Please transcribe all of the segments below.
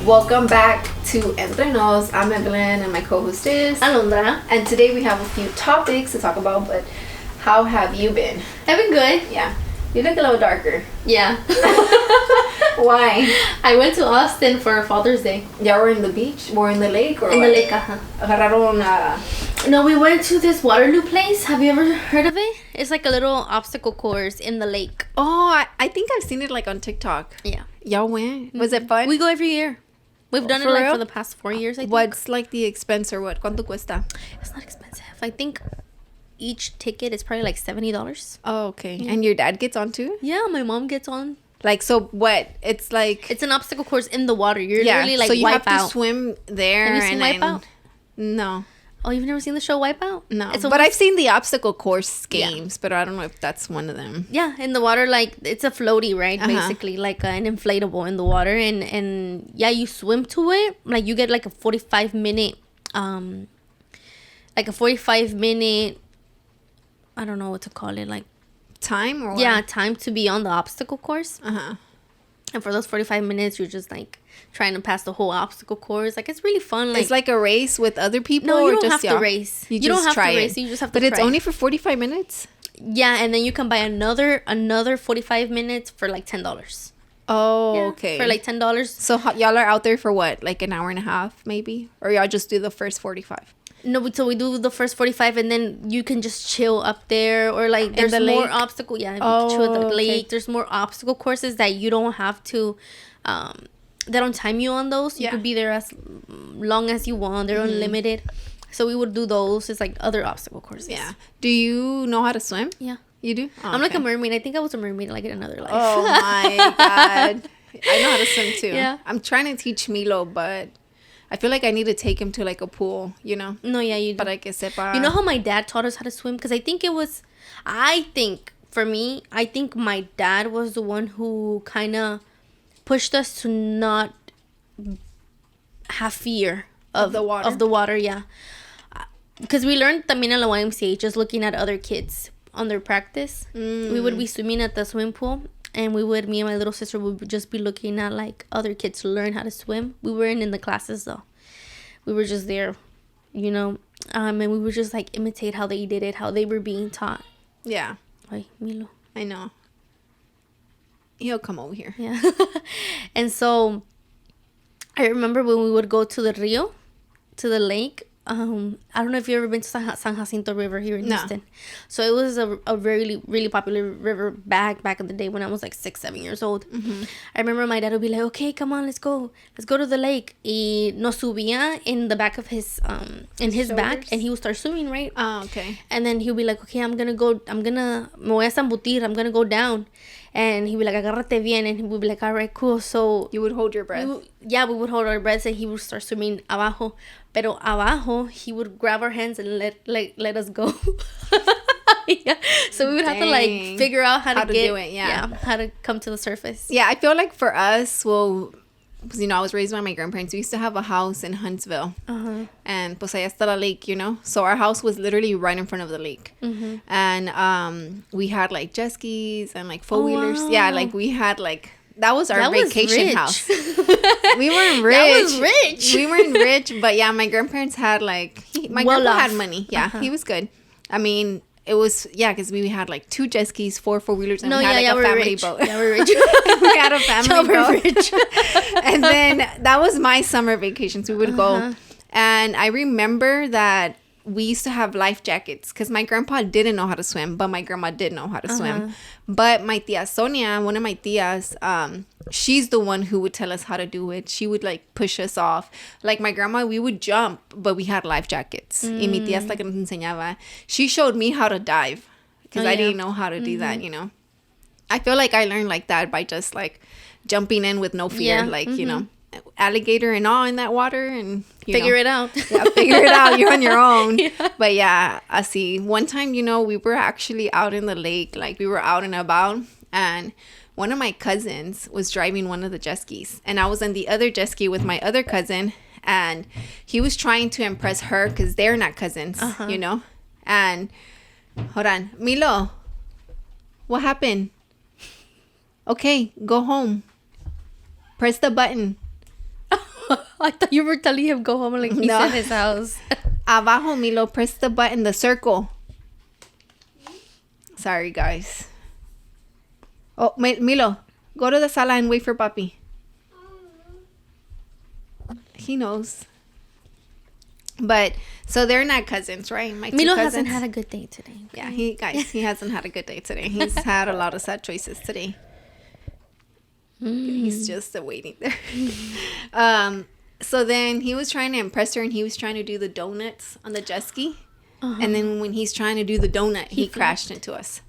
Welcome back to Entre Nos. I'm Evelin and my co-host is Alondra. And today we have a few topics to talk about, but how have you been? I've been good. Yeah. You look a little darker. Yeah. Why? I went to Austin for Father's Day. Y'all were in the beach? Or in the lake? Or in what? the lake, Agarraron No, we went to this Waterloo place. Have you ever heard of it? It's like a little obstacle course in the lake. Oh, I think I've seen it like on TikTok. Yeah. Y'all went? Was it fun? We go every year. We've done it like real? for the past 4 years, I think. What's like the expense or what? ¿Cuánto cuesta? It's not expensive. I think each ticket is probably like $70. Oh, okay. Yeah. And your dad gets on too? Yeah, my mom gets on. Like, so what? It's like... It's an obstacle course in the water. You're literally like so you Wipeout. have to swim there. Have you seen Wipeout? No. Oh, you've never seen the show Wipeout? No. It's But I've seen the obstacle course games, but I don't know if that's one of them. Yeah, in the water, like, it's a floaty, right? Uh-huh. Basically, like an inflatable in the water. And yeah, you swim to it. Like, you get like a 45-minute, I don't know what to call it, like... Time or what? Yeah, time to be on the obstacle course. Uh-huh. And for those 45 minutes, you're just, like, trying to pass the whole obstacle course. Like, it's really fun. Like, it's like a race with other people? no, you or don't just have to race. You don't just have try to race. it. You just have to But it's try. only for 45 minutes? Yeah, and then you can buy another 45 minutes for, like, $10. Oh, Yeah, okay. for, like, $10. So y'all are out there for what? Like an hour and a half, maybe? Or y'all just do the first 45? No, so we do the first 45 and then you can just chill up there or like there's the more lake? obstacle. Yeah, you Oh, can chill at the okay. lake. There's more obstacle courses that you don't have to, they don't time you on those. You Yeah. could be there as long as you want. They're unlimited. So we would do those. It's like other obstacle courses. Yeah. Do you know how to swim? Yeah. You do? Oh, I'm like a okay. mermaid. I think I was a mermaid like in another life. Oh my God. I know how to swim too. Yeah. I'm trying to teach Milo, but I feel like I need to take him to like a pool, you know? No, yeah, you do. Para que sepa. You know how my dad taught us how to swim? Because I think for me, I think my dad was the one who kind of pushed us to not have fear Of the water? Of the water, yeah. Because we learned también in la YMCA, just looking at other kids on their practice. We would be swimming at the swimming pool. And me and my little sister would just be looking at, like, other kids learn how to swim. We weren't in the classes, though. We were just there, you know. And we would just, like, imitate how they did it, how they were being taught. Yeah. Ay, Milo. I know. He'll come over here. Yeah. And so, I remember when we would go to the Rio, to the lake. I don't know if you've ever been to San Jacinto River here in Houston. So it was a really, really popular river back in the day when I was like 6-7 years old. Mm-hmm. I remember my dad would be like, okay, come on, let's go to the lake. Y nos subía in the back of his back, and he would start swimming, right? Oh, okay. And then he'll be like, okay, me voy a zambutir, I'm gonna go down. And he'd be like, agárrate bien. And he would be like, all right, cool. So You would hold your breath. we would hold our breaths and he would start swimming abajo. Pero abajo, he would grab our hands and let us go. Yeah. So we would have to like figure out how to do it. Yeah. How to come to the surface. Yeah, I feel like for us, well, you know, I was raised by my grandparents. We used to have a house in Huntsville. Uh-huh. And pues allá está la lake, you know? So our house was literally right in front of the lake. Mm-hmm. And we had like jet skis and like four-wheelers. Wow. Yeah, like we had like... That was our vacation rich. house. We weren't rich. That was rich. We weren't rich, but yeah, my grandparents had like... My grandpa had money. Yeah, Uh-huh. he was good. I mean... It was, yeah, because we had like 2 jet skis, 4 four-wheelers, and No, we had yeah, like a we're family rich. boat. Yeah, we're rich. We had a family We're boat. rich. And then that was my summer vacations. We would Uh-huh. go. And I remember that we used to have life jackets because my grandpa didn't know how to swim, but my grandma did know how to swim. But my tia Sonia, one of my tias, she's the one who would tell us how to do it. She would like push us off. Like my grandma, we would jump, but we had life jackets. Y mi tía hasta que nos enseñaba. She showed me how to dive because I didn't know how to do that, you know. I feel like I learned like that by just like jumping in with no fear, you know, alligator and all in that water and Figure it out. Yeah, figure it out. You're on your own. Yeah. But yeah, I see. One time, you know, we were actually out in the lake, like we were out and about, and one of my cousins was driving one of the jet skis, and I was on the other jet ski with my other cousin, and he was trying to impress her because they're not cousins, you know. And hold on, Milo, what happened? Okay, go home. Press the button. I thought you were telling him go home like he's in his house. Abajo, Milo, press the button, the circle. Sorry, guys. Oh, Milo, go to the sala and wait for Papi. He knows. But, so they're not cousins, right? My Milo cousins. hasn't had a good day today. Okay? Yeah, he hasn't had a good day today. He's had a lot of sad choices today. He's just waiting there. So then he was trying to impress her and he was trying to do the donuts on the jet ski. And then when he's trying to do the donut, he crashed into us.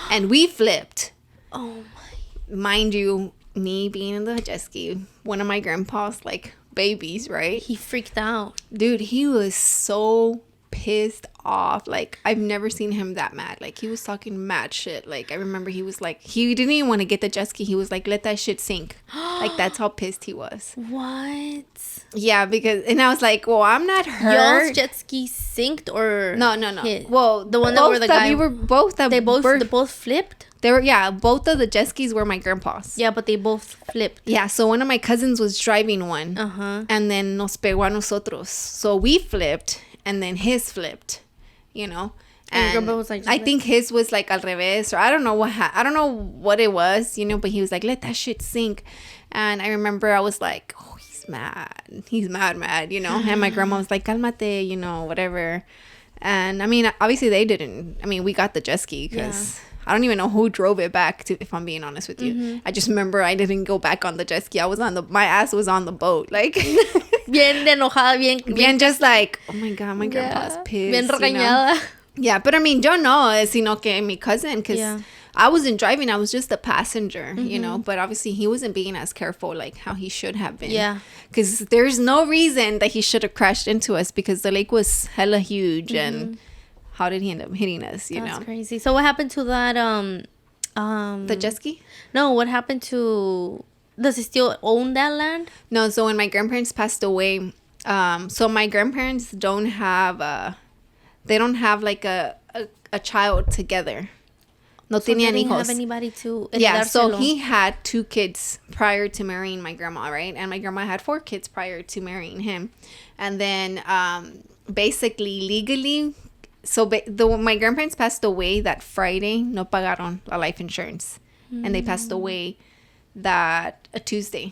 And we flipped. Oh my. Mind you, me being in the jet ski, one of my grandpa's like babies, right? He freaked out. Dude, he was so pissed off. Like, I've never seen him that mad. Like, he was talking mad shit. Like, I remember he was like, he didn't even want to get the jet ski. He was like, let that shit sink. Like, that's how pissed he was. What? Yeah, because, and I was like, well, I'm not hurt. Y'all's jet ski sinked or No. hit? Well, the one that were the guy. We were both. They both flipped. They were, yeah, both of the jet skis were my grandpa's. Yeah, but they both flipped. Yeah, so one of my cousins was driving one. And then nos pegó a nosotros. So we flipped, and then his flipped, you know. And your grandpa was like, I think his was like al revés, or I don't know what it was, you know. But he was like, let that shit sink. And I remember I was like, oh, he's mad, you know. And my grandma was like, cálmate, you know, whatever. And I mean, obviously they didn't. I mean, we got the jet ski because I don't even know who drove it back. If I'm being honest with you, I just remember I didn't go back on the jet ski. I was my ass was on the boat, like bien enojada, bien just like, oh my god, my grandpa's pissed. Bien regañada. You know? Yeah, but I mean, yo no, sino que mi cousin, because I wasn't driving, I was just a passenger, you know. But obviously, he wasn't being as careful like how he should have been. Yeah, because there's no reason that he should have crashed into us because the lake was hella huge and. How did he end up hitting us, you know? That's crazy. So what happened to that, the jet ski? No, what happened to... Does he still own that land? No, so when my grandparents passed away, so my grandparents don't have, they don't have like a child together. No so tenían they didn't hijos. have anybody to... Yeah, so he had 2 kids prior to marrying my grandma, right? And my grandma had 4 kids prior to marrying him. And then, basically, legally... So my grandparents passed away that Friday. No pagaron la life insurance, and they passed away the Tuesday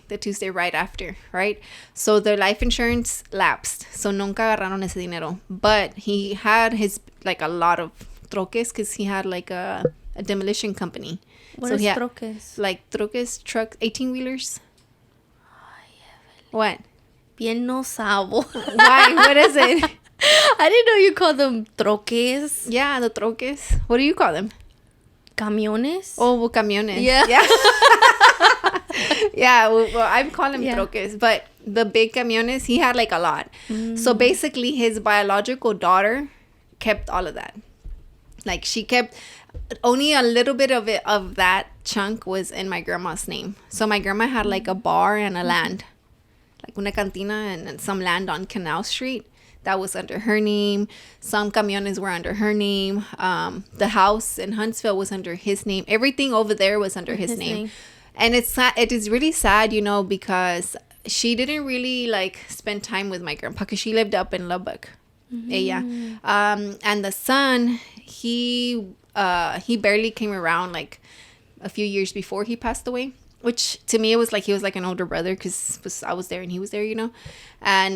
right after, right? So their life insurance lapsed. So nunca agarraron ese dinero. But he had his like a lot of troques because he had like a demolition company. What so is he had, troques? Like troques, trucks, 18-wheelers. What? Bien no sabo. Why? What is it? I didn't know you called them troques. Yeah, the troques. What do you call them? Camiones? Oh, well, camiones. Yeah. Yeah, well, I'm calling them troques. But the big camiones, he had like a lot. So basically, his biological daughter kept all of that. Like, she kept... Only a little bit of it, of that chunk was in my grandma's name. So my grandma had like a bar and a land. Like una cantina and some land on Canal Street. That was under her name. Some camiones were under her name. The house in Huntsville was under his name. Everything over there was under his name. And it is really sad, you know, because she didn't really like spend time with my grandpa because she lived up in Lubbock. Ella. And the son, he barely came around like a few years before he passed away. Which to me, it was like he was like an older brother because I was there and he was there, you know. And,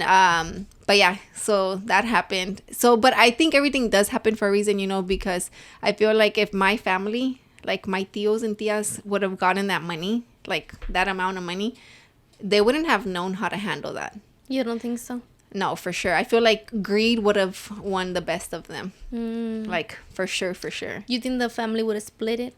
but yeah, so that happened. So, but I think everything does happen for a reason, you know, because I feel like if my family, like my tios and tias would have gotten that money, like that amount of money, they wouldn't have known how to handle that. You don't think so? No, for sure. I feel like greed would have won the best of them. Like, for sure. You think the family would have split it?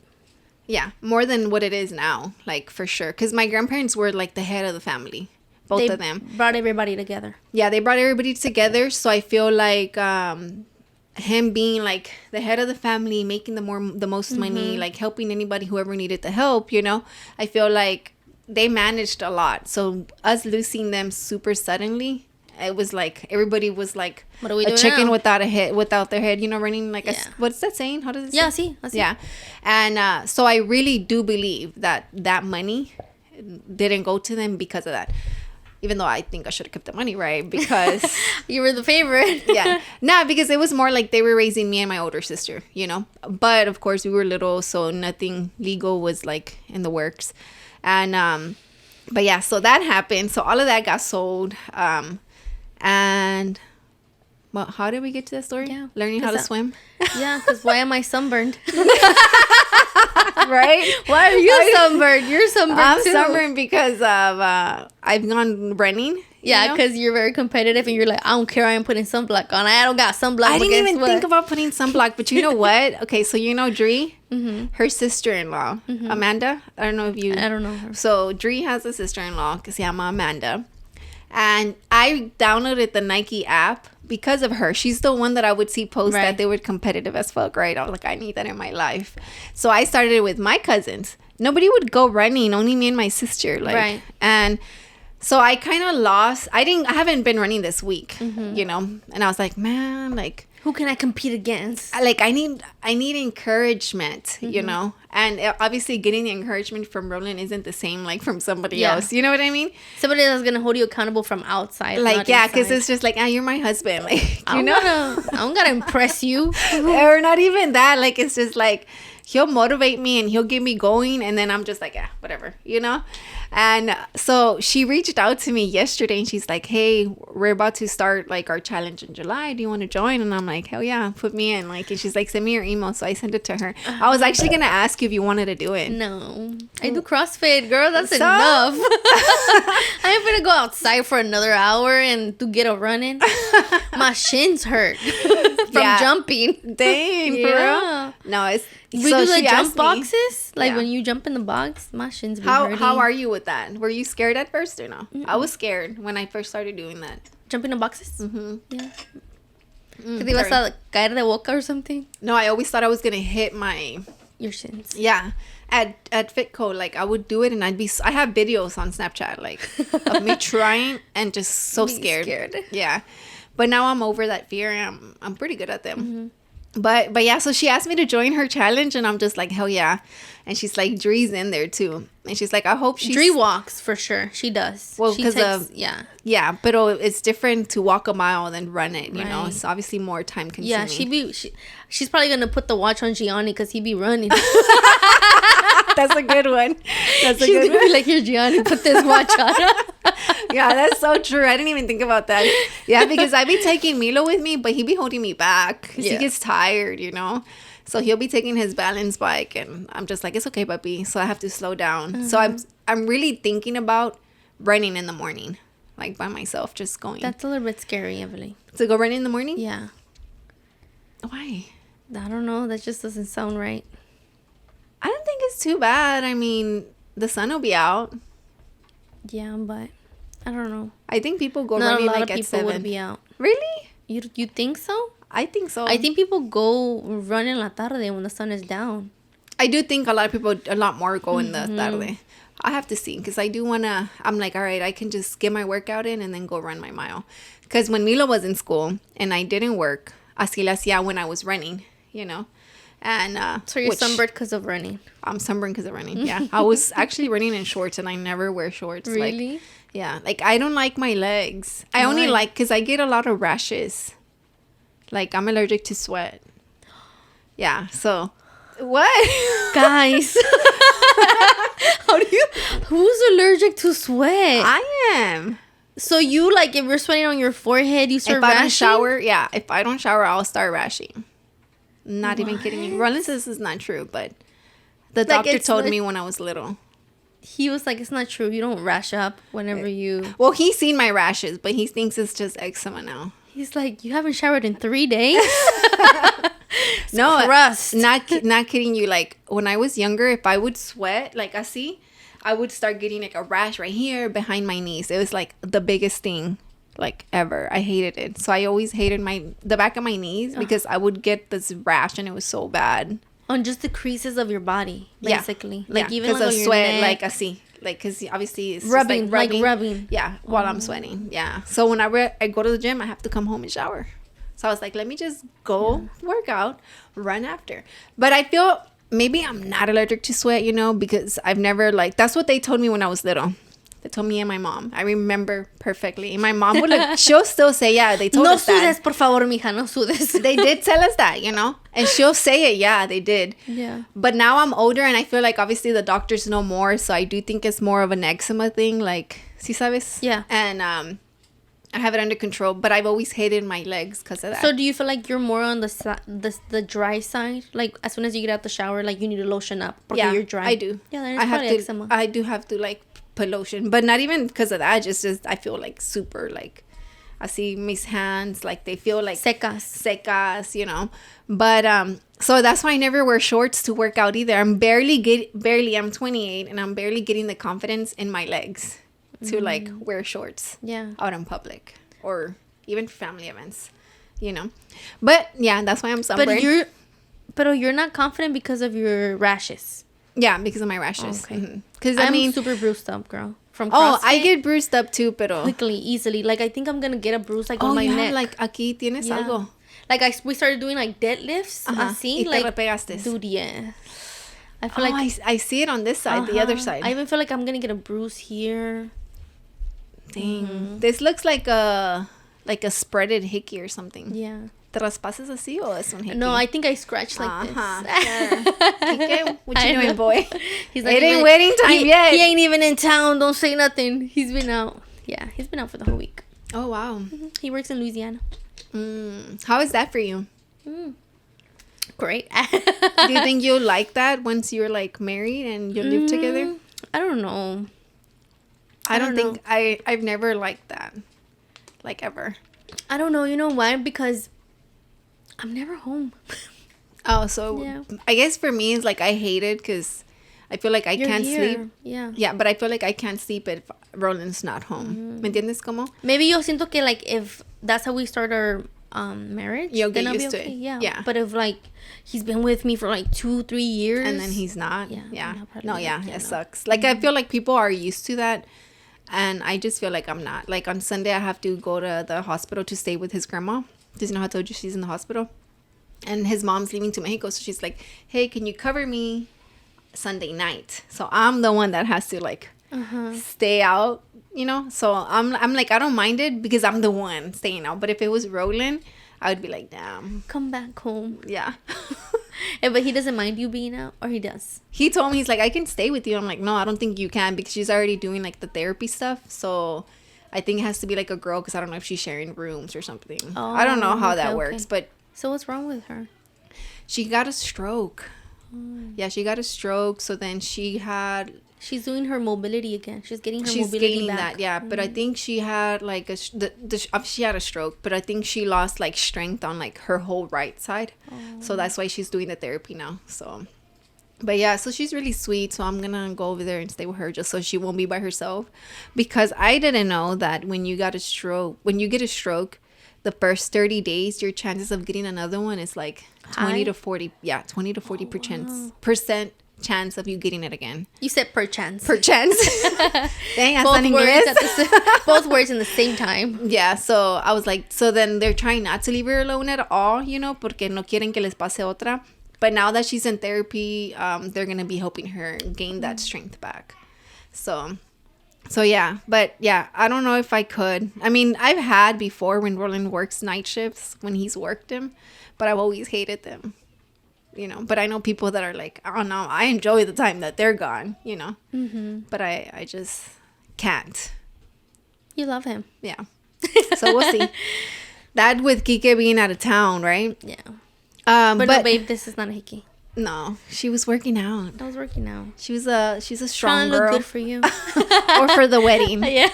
Yeah, more than what it is now, like, for sure. Because my grandparents were, like, the head of the family. Both of them. Brought everybody together. Yeah, they brought everybody together. So I feel like him being, like, the head of the family, making the most money, like, helping anybody, whoever needed the help, you know. I feel like they managed a lot. So us losing them super suddenly, it was like everybody was like a chicken now? without their head, you know, running like what's that saying? How does it say? Yeah, see. Yeah. And so I really do believe that money didn't go to them because of that. even though I think I should have kept the money, right? Because you were the favorite. Yeah. No, because it was more like they were raising me and my older sister, you know. But of course we were little, so nothing legal was like in the works. And but yeah, so that happened. So all of that got sold. And well, how did we get to that story? Yeah, learning how to swim. Yeah, because why am I sunburned? Right? Why are you sunburned? You're sunburned I'm too. sunburned because of I've gone running. Yeah, because you're very competitive and you're like, I don't care, I am putting sunblock on. I don't got sunblock. I didn't even think about putting sunblock, but you know what? Okay, so you know Dree, her sister-in-law, Amanda. I don't know if you. I don't know her. So Dree has a sister-in-law que se llama Amanda, and I downloaded the Nike app because of her. She's the one that I would see post that they were competitive as fuck, right? I was like, I need that in my life. So I started it with my cousins. Nobody would go running, only me and my sister. Like, right. And so I kind of lost. I haven't been running this week, you know? And I was like, man, like, who can I compete against? Like, I need encouragement, you know? And obviously getting the encouragement from Roland isn't the same like from somebody else. You know what I mean? Somebody that's going to hold you accountable from outside. Like, yeah, because it's just like, you're my husband. Like, you know? I don't got to impress you. Or not even that. Like, it's just like, he'll motivate me and he'll get me going. And then I'm just like, whatever, you know? And so she reached out to me yesterday and she's like, hey, we're about to start like our challenge in July. Do you want to join? And I'm like, hell yeah, put me in. Like, and she's like, send me your email. So I sent it to her. I was actually going to ask you if you wanted to do it. No, I do CrossFit, girl. That's enough. I ain't gonna go outside for another hour and to get a running. My shins hurt from jumping. Dang, for real? No, it's... We do the jump boxes. Like when you jump in the box, my shins be hurting. How are you with that? Were you scared at first or no? I was scared when I first started doing that. Jumping in boxes? Yeah. ¿Te ibas a caer de boca or something? No, I always thought I was going to hit your shins. Yeah. At Fitco, like I would do it and I have videos on Snapchat like of me trying and just so scared. Yeah. But now I'm over that fear and I'm pretty good at them. But yeah, so she asked me to join her challenge and I'm just like, hell yeah. And she's like, Dree's in there too. And she's like, I hope Dree walks for sure. She does. Well, because of... Yeah, but it's different to walk a mile than run it, you know? It's obviously more time consuming. Yeah, she's probably going to put the watch on Gianni because he be running. That's a good one. She's going to be like, here, Gianni, put this watch on. Yeah, that's so true. I didn't even think about that. Yeah, because I be taking Milo with me, but he be holding me back because he gets tired, you know? So he'll be taking his balance bike and I'm just like, it's okay, puppy. So I have to slow down. So I'm really thinking about running in the morning, like by myself, just going. That's a little bit scary, Evelyn. To go running in the morning? Yeah. Why? I don't know. That just doesn't sound right. I don't think it's too bad. I mean, the sun will be out. Yeah, but I don't know. I think people go running like at 7. Not a lot of people would be out. Really? You think so? I think so. I think people go run in la tarde when the sun is down. I do think a lot more go in the tarde. I have to see because I do want to. I'm like, all right, I can just get my workout in and then go run my mile. Because when Milo was in school and I didn't work, así la hacía when I was running, you know. And so you're sunburned because of running. I'm sunburned because of running. Yeah, I was actually running in shorts and I never wear shorts. Really? Like, yeah, like I don't like my legs. I only like because I get a lot of rashes. Like I'm allergic to sweat. Yeah. So what, guys? Who's allergic to sweat? I am. So you like if you're sweating on your forehead, you start rashing? If I don't shower, if I don't shower, I'll start rashing. Not even kidding you. Roland says this is not true, but the doctor told me when I was little. He was like, it's not true. You don't rash up whenever you... Well, he's seen my rashes, but he thinks it's just eczema now. He's like, you haven't showered in 3 days? No, crust. Not kidding you. Like, when I was younger, if I would sweat, like, I would start getting, like, a rash right here behind my knees. It was, like, the biggest thing, like, ever. I hated it. So I always hated the back of my knees because I would get this rash, and it was so bad. On just the creases of your body, basically. Yeah. Like, even because like of sweat, like, like, because obviously it's rubbing. Yeah, while I'm sweating. Yeah. So when I go to the gym, I have to come home and shower. So I was like, let me just go work out, run after. But I feel maybe I'm not allergic to sweat, you know, because I've never, like, that's what they told me when I was little. They told me and my mom. I remember perfectly. And my mom would like, she'll still say, yeah, they told us that. No sudes, por favor, mija, no sudes. They did tell us that, you know? And she'll say it, yeah, they did. Yeah. But now I'm older and I feel like obviously the doctors know more. So I do think it's more of an eczema thing. Like, ¿sí sabes? Yeah. And I have it under control. But I've always hated my legs because of that. So do you feel like you're more on the dry side? Like, as soon as you get out the shower, like, you need to lotion up because you're dry? I do. Yeah, then it's probably eczema. I do have to, like, put lotion. But not even because of that. Just I feel, like, super, like... I see mis hands, like, they feel, like... Secas, you know. But, so that's why I never wear shorts to work out either. I'm I'm 28, and I'm barely getting the confidence in my legs to, like, wear shorts out in public. Or even family events, you know. But, yeah, that's why I'm sunburned. But you're not confident because of your rashes. Yeah, because of my rashes. Okay. Mm-hmm. Because, I'm super bruised up, girl. From CrossFit, I get bruised up too, pero quickly, easily. Like, I think I'm gonna get a bruise like on my neck. Like aquí tienes algo. Like we started doing like deadlifts. Así, y like, te repegaste. Dude, yeah. I feel like I see it on this side, the other side. I even feel like I'm gonna get a bruise here. Dang, this looks like a spreaded hickey or something. Yeah. ¿Te raspases así o es un hickey? No, I think I scratched like this. Yeah. What you doing, boy? He's it ain't wedding time yet. He ain't even in town. Don't say nothing. He's been out. Yeah, he's been out for the whole week. Oh, wow. He works in Louisiana. How is that for you? Great. Do you think you'll like that once you're, like, married and you live together? I don't know. I don't think... I've never liked that. Like, ever. I don't know. You know why? Because... I'm never home. Oh, so I guess for me it's like I hate it because I feel like I can't sleep. Yeah. Yeah, but I feel like I can't sleep if Roland's not home. ¿Me entiendes cómo? Maybe yo siento que like if that's how we start our marriage, you'll get used to it. Yeah. But if like he's been with me for like 2-3 years and then he's not. Yeah. It sucks. Like I feel like people are used to that. And I just feel like I'm not. Like on Sunday I have to go to the hospital to stay with his grandma. Because, you know, I told you she's in the hospital. And his mom's leaving to Mexico. So she's like, hey, can you cover me Sunday night? So I'm the one that has to, like, stay out, you know? So I'm like, I don't mind it because I'm the one staying out. But if it was Roland, I would be like, damn. Come back home. Yeah. But he doesn't mind you being out? Or he does? He told me, he's like, I can stay with you. I'm like, no, I don't think you can. Because she's already doing, like, the therapy stuff. So... I think it has to be like a girl because I don't know if she's sharing rooms or something. Oh, I don't know how that works, but... So what's wrong with her? She got a stroke. Yeah, she got a stroke. So then she had... She's doing her mobility again. She's getting her mobility back. That, yeah. But I think she had like she had a stroke, but I think she lost like strength on like her whole right side. So that's why she's doing the therapy now. So... But yeah, so she's really sweet. So I'm going to go over there and stay with her just so she won't be by herself. Because I didn't know that when you get a stroke, the first 30 days, your chances of getting another one is like 20 to 40. Yeah, 20 to 40% chance of you getting it again. You said per chance. Per chance. Dang, that's not English. Both words in the same time. Yeah, so I was like, so then they're trying not to leave her alone at all, you know, porque no quieren que les pase otra. But now that she's in therapy, they're going to be helping her gain that strength back. So yeah. But yeah, I don't know if I could. I mean, I've had before when Roland works night shifts, when he's worked them. But I've always hated them, you know. But I know people that are like, oh, no, I enjoy the time that they're gone, you know. But I just can't. You love him. Yeah. So we'll see. That with Kike being out of town, right? Yeah. But no, babe, this is not a hickey. No, she was working out. I was working out. She's a strong girl. Trying to look good for you. Or for the wedding. Yeah.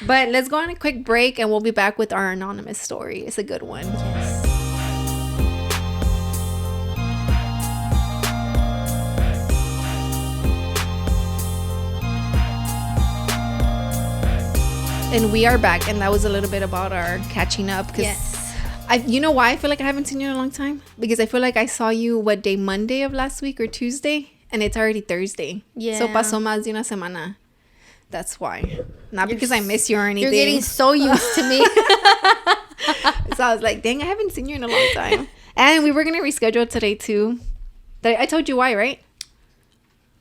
But let's go on a quick break and we'll be back with our anonymous story. It's a good one. Yes. And we are back. And that was a little bit about our catching up. Yes. You know why I feel like I haven't seen you in a long time? Because I feel like I saw you, Monday of last week or Tuesday? And it's already Thursday. Yeah. So pasó más de una semana. That's why. Not because I miss you or anything. You're getting so used to me. So I was like, dang, I haven't seen you in a long time. And we were going to reschedule today too. I told you why, right?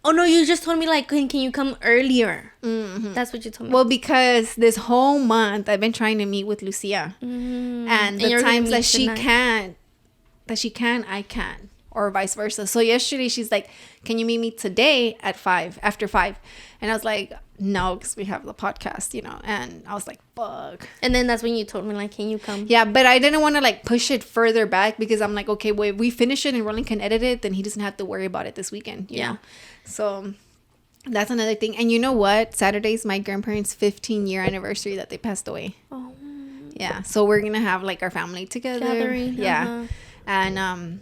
Oh, no, you just told me, like, can you come earlier? Mm-hmm. That's what you told me. Well, because this whole month, I've been trying to meet with Lucia. Mm-hmm. And the times that she can't, I can. Or vice versa. So yesterday, she's like, can you meet me today at 5, after 5? And I was like, no, because we have the podcast, you know. And I was like, fuck. And then that's when you told me, like, can you come? Yeah, but I didn't want to, like, push it further back because I'm like, okay, well, if we finish it and Rolling can edit it, then he doesn't have to worry about it this weekend, you know? So that's another thing. And you know what? Saturday's my grandparents' 15-year anniversary that they passed away. Oh. Yeah, so we're going to have, like, our family together. Gathering. Yeah. Uh-huh. And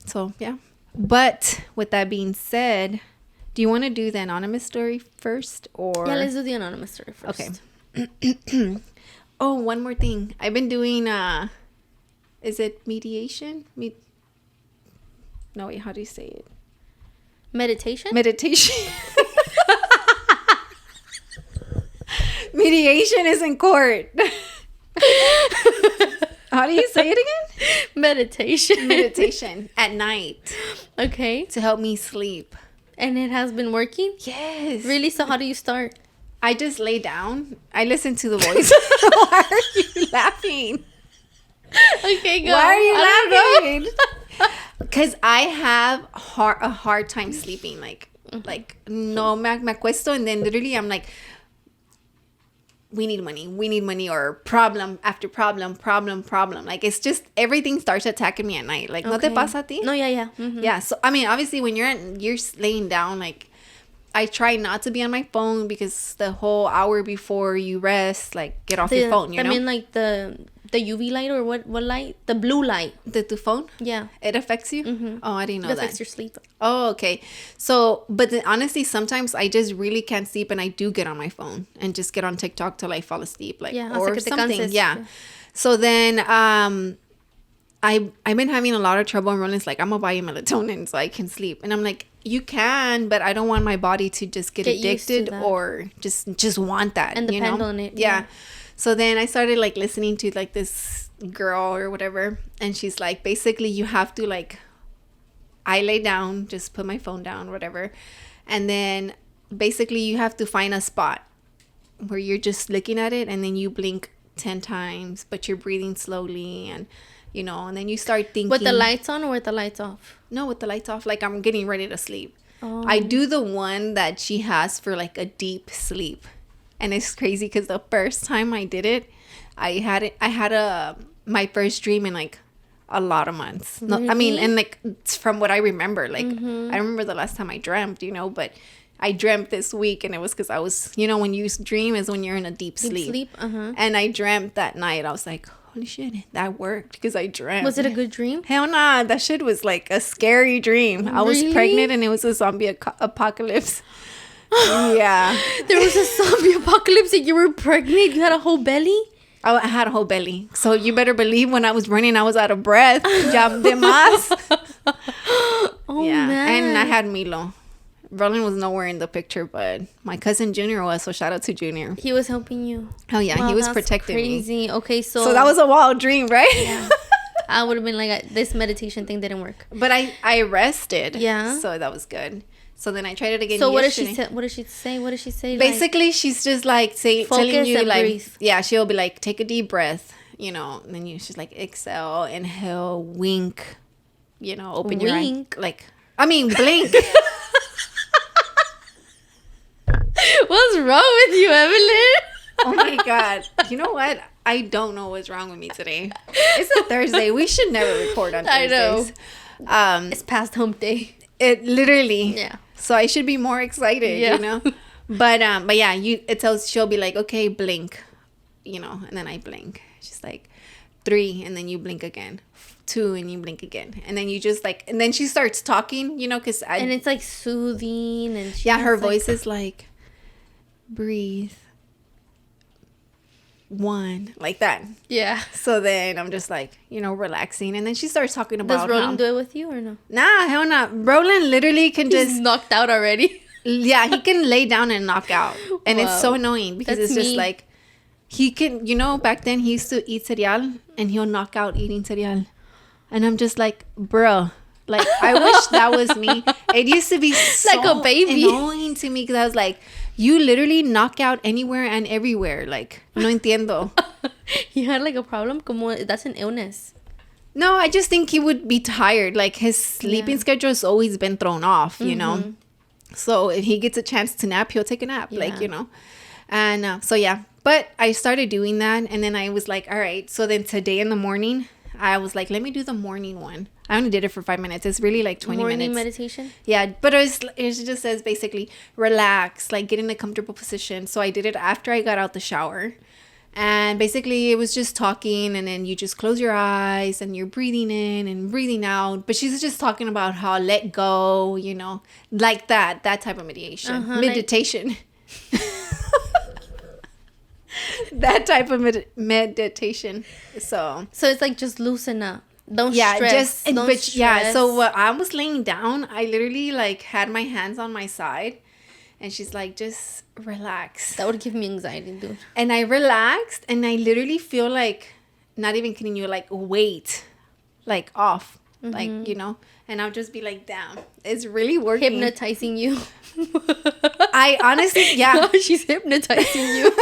so, yeah. But with that being said, do you want to do the anonymous story first? Or yeah, let's do the anonymous story first. Okay. Oh, one more thing. I've been doing, is it mediation? No, wait, how do you say it? Meditation? Meditation. Mediation is in court. How do you say it again? Meditation. Meditation at night. Okay. To help me sleep. And it has been working? Yes. Really? So how do you start? I just lay down. I listen to the voice. Why are you laughing? Okay, go. Why are you laughing? Because I have a hard time sleeping. Like no, me acuesto, and then literally I'm like, we need money, or problem after problem. Like, it's just, everything starts attacking me at night. Like, ¿no te pasa a ti? No, yeah. Mm-hmm. Yeah, so, I mean, obviously, when you're laying down, like, I try not to be on my phone because the whole hour before you rest, like, get off your phone, you know? I mean, like, the UV light, or what light? The blue light. The phone? Yeah. It affects you? Mm-hmm. Oh, I didn't know that. It affects your sleep. Oh, okay. So, but then, honestly, sometimes I just really can't sleep, and I do get on my phone and just get on TikTok till I fall asleep, like, or something. Yeah. So then, I've been having a lot of trouble, and Roland's like, I'm gonna buy you melatonin so I can sleep, and I'm like, you can, but I don't want my body to just get addicted or just want that and depend on it. Yeah. So then I started, like, listening to, like, this girl or whatever, and she's like, basically, you have to, like, I lay down, just put my phone down, whatever, and then basically you have to find a spot where you're just looking at it, and then you blink 10 times, but you're breathing slowly, and you know, and then you start thinking. With the lights on or with the lights off? No, with the lights off. Like, I'm getting ready to sleep. Oh. I do the one that she has for, like, a deep sleep. And it's crazy because the first time I did it, I had my first dream in, like, a lot of months. No, really? I mean, and, like, from what I remember, like, I remember the last time I dreamt, you know, but I dreamt this week, and it was because I was, you know, when you dream is when you're in a deep sleep. And I dreamt that night. I was like, holy shit, that worked because I dreamt. Was it a good dream? Hell nah, that shit was like a scary dream. I was pregnant, and it was a zombie apocalypse. Yeah. There was a zombie apocalypse and you were pregnant? You had a whole belly? I had a whole belly. So you better believe when I was running, I was out of breath. Ya de más. Oh, yeah. Man. And I had Milo. Roland was nowhere in the picture, but my cousin Junior was, so shout out to Junior. He was helping you. Oh, yeah. Wow, he was protecting me. Okay, so that was a wild dream, right? Yeah. I would have been like, this meditation thing didn't work. But I rested. Yeah. So that was good. So then I tried it again. So what does she say? What does she say? Basically, she's just like telling you, like, breathe. Yeah, she'll be like, take a deep breath, you know, and then she's like, exhale, inhale, wink, you know, open your eye, like, I mean, blink. What's wrong with you, Evelyn? Oh my God! You know what? I don't know what's wrong with me today. It's a Thursday. We should never record on Thursdays. I know. It's past hump day. It literally. Yeah. So I should be more excited, you know? But yeah, she'll be like, okay, blink, you know, and then I blink. She's like, 3, and then you blink again. 2, and you blink again. And then you just like, and then she starts talking, you know, and it's like soothing. And her voice is like, breathe. 1, like that. Yeah. So then I'm just like, you know, relaxing. And then she starts talking about. Does Roland do it with you or no? Nah, hell no. Roland literally can He's knocked out already. Yeah, he can lay down and knock out. And it's so annoying because it's just like, he can, you know, back then he used to eat cereal and he'll knock out eating cereal. And I'm just like, bro, Like, I wish that was me. It used to be so like a baby, annoying to me, because I was like, you literally knock out anywhere and everywhere. Like, no entiendo. You had like a problem? Como that's an illness. No, I just think he would be tired. Like, his sleeping schedule has always been thrown off, you know? So if he gets a chance to nap, he'll take a nap, like, you know? And so, yeah. But I started doing that, and then I was like, all right. So then today in the morning, I was like, let me do the morning one. I only did it for 5 minutes. It's really like 20 minutes. Morning meditation? Yeah, but it just says basically relax, like get in a comfortable position. So I did it after I got out the shower. And basically it was just talking, and then you just close your eyes and you're breathing in and breathing out. But she's just talking about how let go, you know, like that type of meditation. That type of meditation. So it's like just loosen up. Don't stress. Yeah, so when I was laying down, I literally like had my hands on my side, and she's like, just relax. That would give me anxiety, dude. And I relaxed, and I literally feel like, not even kidding you, like weight, like off, like, you know, and I'll just be like, damn, it's really working. Hypnotizing you. I honestly, yeah. She's hypnotizing you.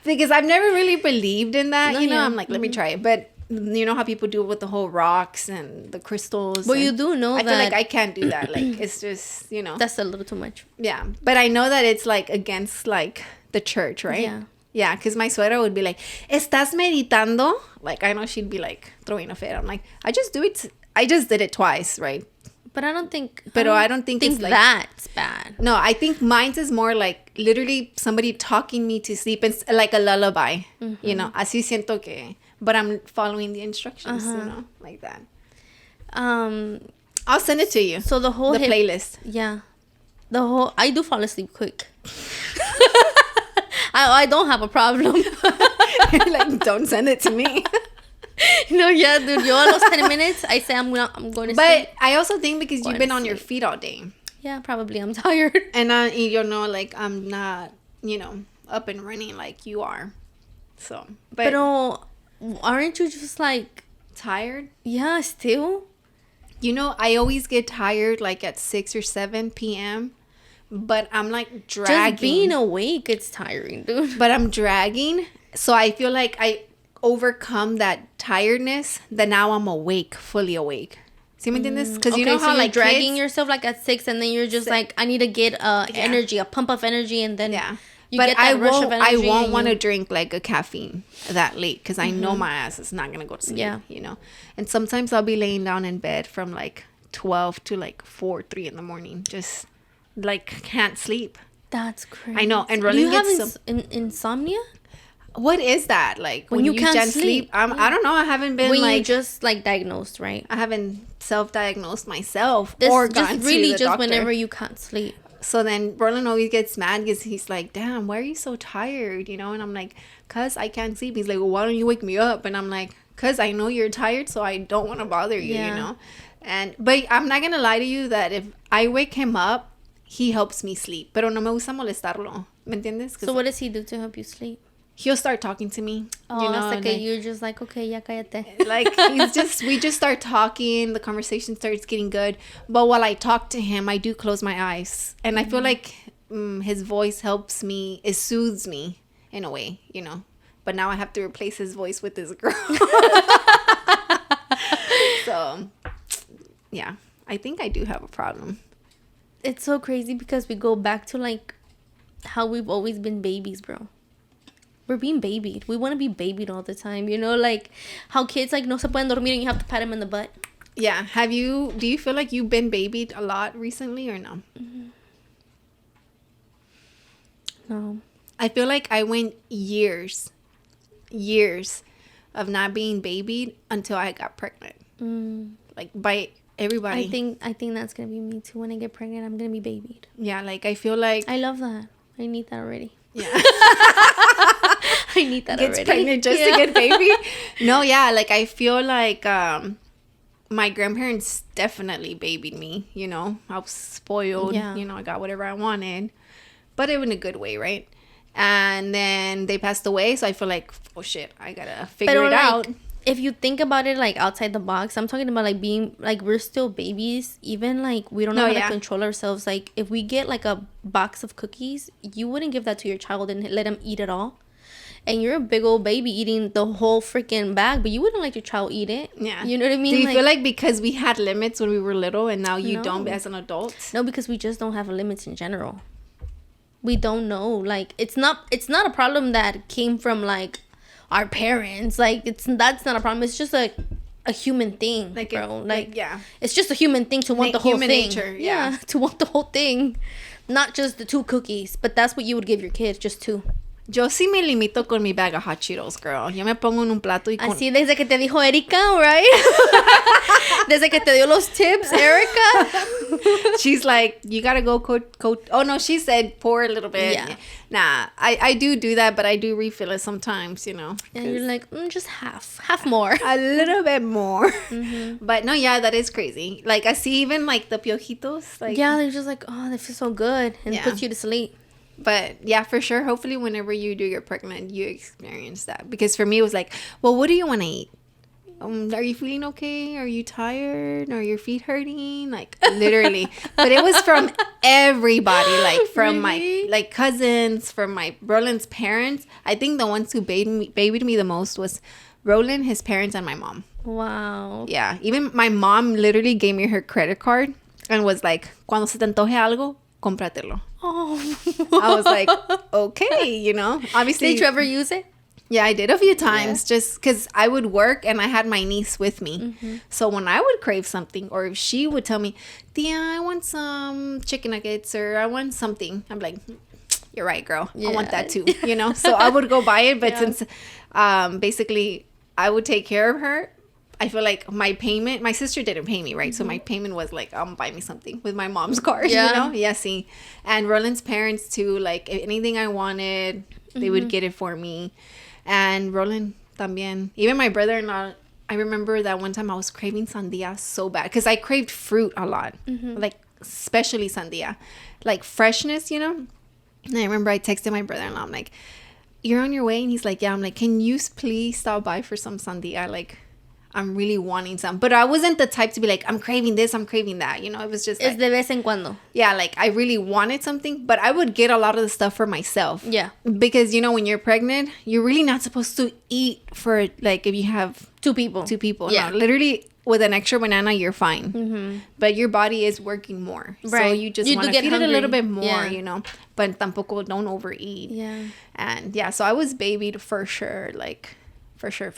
Because I've never really believed in that, you know. I'm like, let me try it. But you know how people do it with the whole rocks and the crystals. Well, you do know I that. feel like I can't do that. Like, it's just, you know. That's a little too much. Yeah. But I know that it's like against like the church, right? Yeah. Yeah, because my suegra would be like, ¿Estás meditando? Like, I know she'd be like throwing a fit. I'm like, I just did it twice, right? But I don't think... I don't think it's like... that's bad. No, I think mine's is more like literally somebody talking me to sleep. It's like a lullaby, you know. Así siento que... But I'm following the instructions, you know, like that. I'll send it to you. So the whole... playlist. Yeah. I do fall asleep quick. I don't have a problem. Like, don't send it to me. No, yeah, dude. Yo, a los 10 minutes, I say I'm going to sleep. But I also think because you've been on your feet all day. Yeah, probably. I'm tired. And you know, like, I'm not, you know, up and running like you are. So, but aren't you just like tired? Yeah, still. You know, I always get tired like at 6 or 7 p.m. But I'm like dragging. Just being awake, it's tiring, dude. But I'm dragging. So I feel like I overcome that tiredness, that now I'm awake, fully awake. See me in this? Because you know how, so like, you're dragging yourself like at 6, and then you're just like, I need to get energy, a pump of energy, and then you get that rush of energy. I won't want to drink like a caffeine that late, because I know my ass is not gonna go to sleep. You know, and sometimes I'll be laying down in bed from like 12 to like 3 in the morning, just like can't sleep. That's crazy. I know. And Rollie gets insomnia. What is that? Like when you can't sleep? I don't know. I haven't been when like... you just like diagnosed, right? I haven't self-diagnosed myself or gone to the doctor. Whenever you can't sleep. So then Roland always gets mad because he's like, damn, why are you so tired? You know? And I'm like, cause I can't sleep. He's like, well, why don't you wake me up? And I'm like, cause I know you're tired, so I don't want to bother you, you know? But I'm not going to lie to you that if I wake him up, he helps me sleep. Pero no me gusta molestarlo. ¿Me entiendes? So what does he do to help you sleep? He'll start talking to me. Oh, you know, it's okay. You're just like, okay, ya cállate. Like, we just start talking. The conversation starts getting good. But while I talk to him, I do close my eyes. And I feel like his voice helps me. It soothes me in a way, you know. But now I have to replace his voice with this girl. So, yeah. I think I do have a problem. It's so crazy because we go back to, like, how we've always been babies, bro. We're being babied. We want to be babied all the time, you know, like how kids like no se pueden dormir and you have to pat them in the butt. Yeah. Do you feel like you've been babied a lot recently or no? No. I feel like I went years of not being babied until I got pregnant. Like by everybody. I think that's gonna be me too. When I get pregnant, I'm gonna be babied. Yeah, like I feel like I love that. I need that already. Yeah. I need that Gets already. pregnant just to get baby. No, yeah, like I feel like my grandparents definitely babied me, you know. I was spoiled, you know, I got whatever I wanted. But it was in a good way, right? And then they passed away, so I feel like, oh shit, I gotta figure it out. if you think about it, like, outside the box, I'm talking about, like, being, like, we're still babies. Even, like, we don't know how to control ourselves. Like, if we get, like, a box of cookies, you wouldn't give that to your child and let him eat it all. And you're a big old baby eating the whole freaking bag, but you wouldn't let your child eat it. Yeah. You know what I mean? Do you feel like because we had limits when we were little and now you don't as an adult? No, because we just don't have limits in general. We don't know. Like, it's not a problem that came from, like, our parents. Like, that's not a problem. It's just a human thing, like, bro. It's just a human thing to want the whole thing. Nature, yeah, to want the whole thing, not just the 2 cookies. But that's what you would give your kids, just 2. Yo sí me limito con mi bag of hot Cheetos, girl. Yo me pongo en un plato y con... Así desde que te dijo Erika, right? Desde que te dio los tips, Erika. She's like, you gotta go coat. Oh, no, she said pour a little bit. Yeah. Nah, I do that, but I do refill it sometimes, you know. And you're like, just half more. A little bit more. Mm-hmm. But no, yeah, that is crazy. Like, I see even, like, the piojitos. Like, yeah, they're just like, oh, they feel so good. And it puts you to sleep. But yeah, for sure. Hopefully, whenever you do get pregnant, you experience that. Because for me, it was like, well, what do you want to eat? Are you feeling okay? Are you tired? Are your feet hurting? Like, literally. But it was from everybody. Like, from my, like, cousins, from my Roland's parents. I think the ones who babied me the most was Roland, his parents, and my mom. Wow. Yeah. Even my mom literally gave me her credit card and was like, cuando se te antoje algo, cómpratelo. Oh. I was like, okay, you know. Obviously. Did you ever use it? Yeah, I did a few times just because I would work and I had my niece with me. Mm-hmm. So when I would crave something or if she would tell me, Tia, I want some chicken nuggets or I want something. I'm like, you're right, girl. Yeah. I want that too, you know. So I would go buy it. But since basically I would take care of her, I feel like my sister didn't pay me, right? Mm-hmm. So my payment was like, buy me something with my mom's card, you know? Yeah, see. And Roland's parents too, like if anything I wanted, they would get it for me. And Roland también. Even my brother-in-law, I remember that one time I was craving sandia so bad. Because I craved fruit a lot. Mm-hmm. Like, especially sandia. Like, freshness, you know? And I remember I texted my brother-in-law. I'm like, you're on your way? And he's like, yeah. I'm like, can you please stop by for some sandia? Like, I'm really wanting some. But I wasn't the type to be like, I'm craving this, I'm craving that. You know, it was just like... Es de vez en cuando. Yeah, like, I really wanted something. But I would get a lot of the stuff for myself. Yeah. Because, you know, when you're pregnant, you're really not supposed to eat for, like, if you have... 2 people. 2 people. Yeah. No, literally, with an extra banana, you're fine. Mm-hmm. But your body is working more. Right. So you just want to feed it a little bit more, you know. But tampoco don't overeat. Yeah. And, yeah, so I was babied for sure. Like, for sure.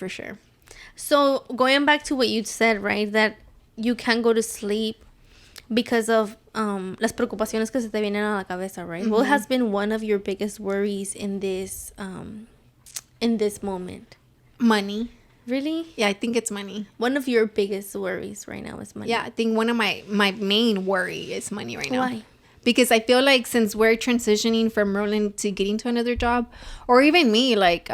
So, going back to what you said, right, that you can't go to sleep because of las preocupaciones que se te vienen a la cabeza, right? Mm-hmm. What has been one of your biggest worries in this moment? Money. Really? Yeah, I think it's money. One of your biggest worries right now is money. Yeah, I think one of my main worry is money right now. Why? Because I feel like since we're transitioning from Roland to getting to another job, or even me, like...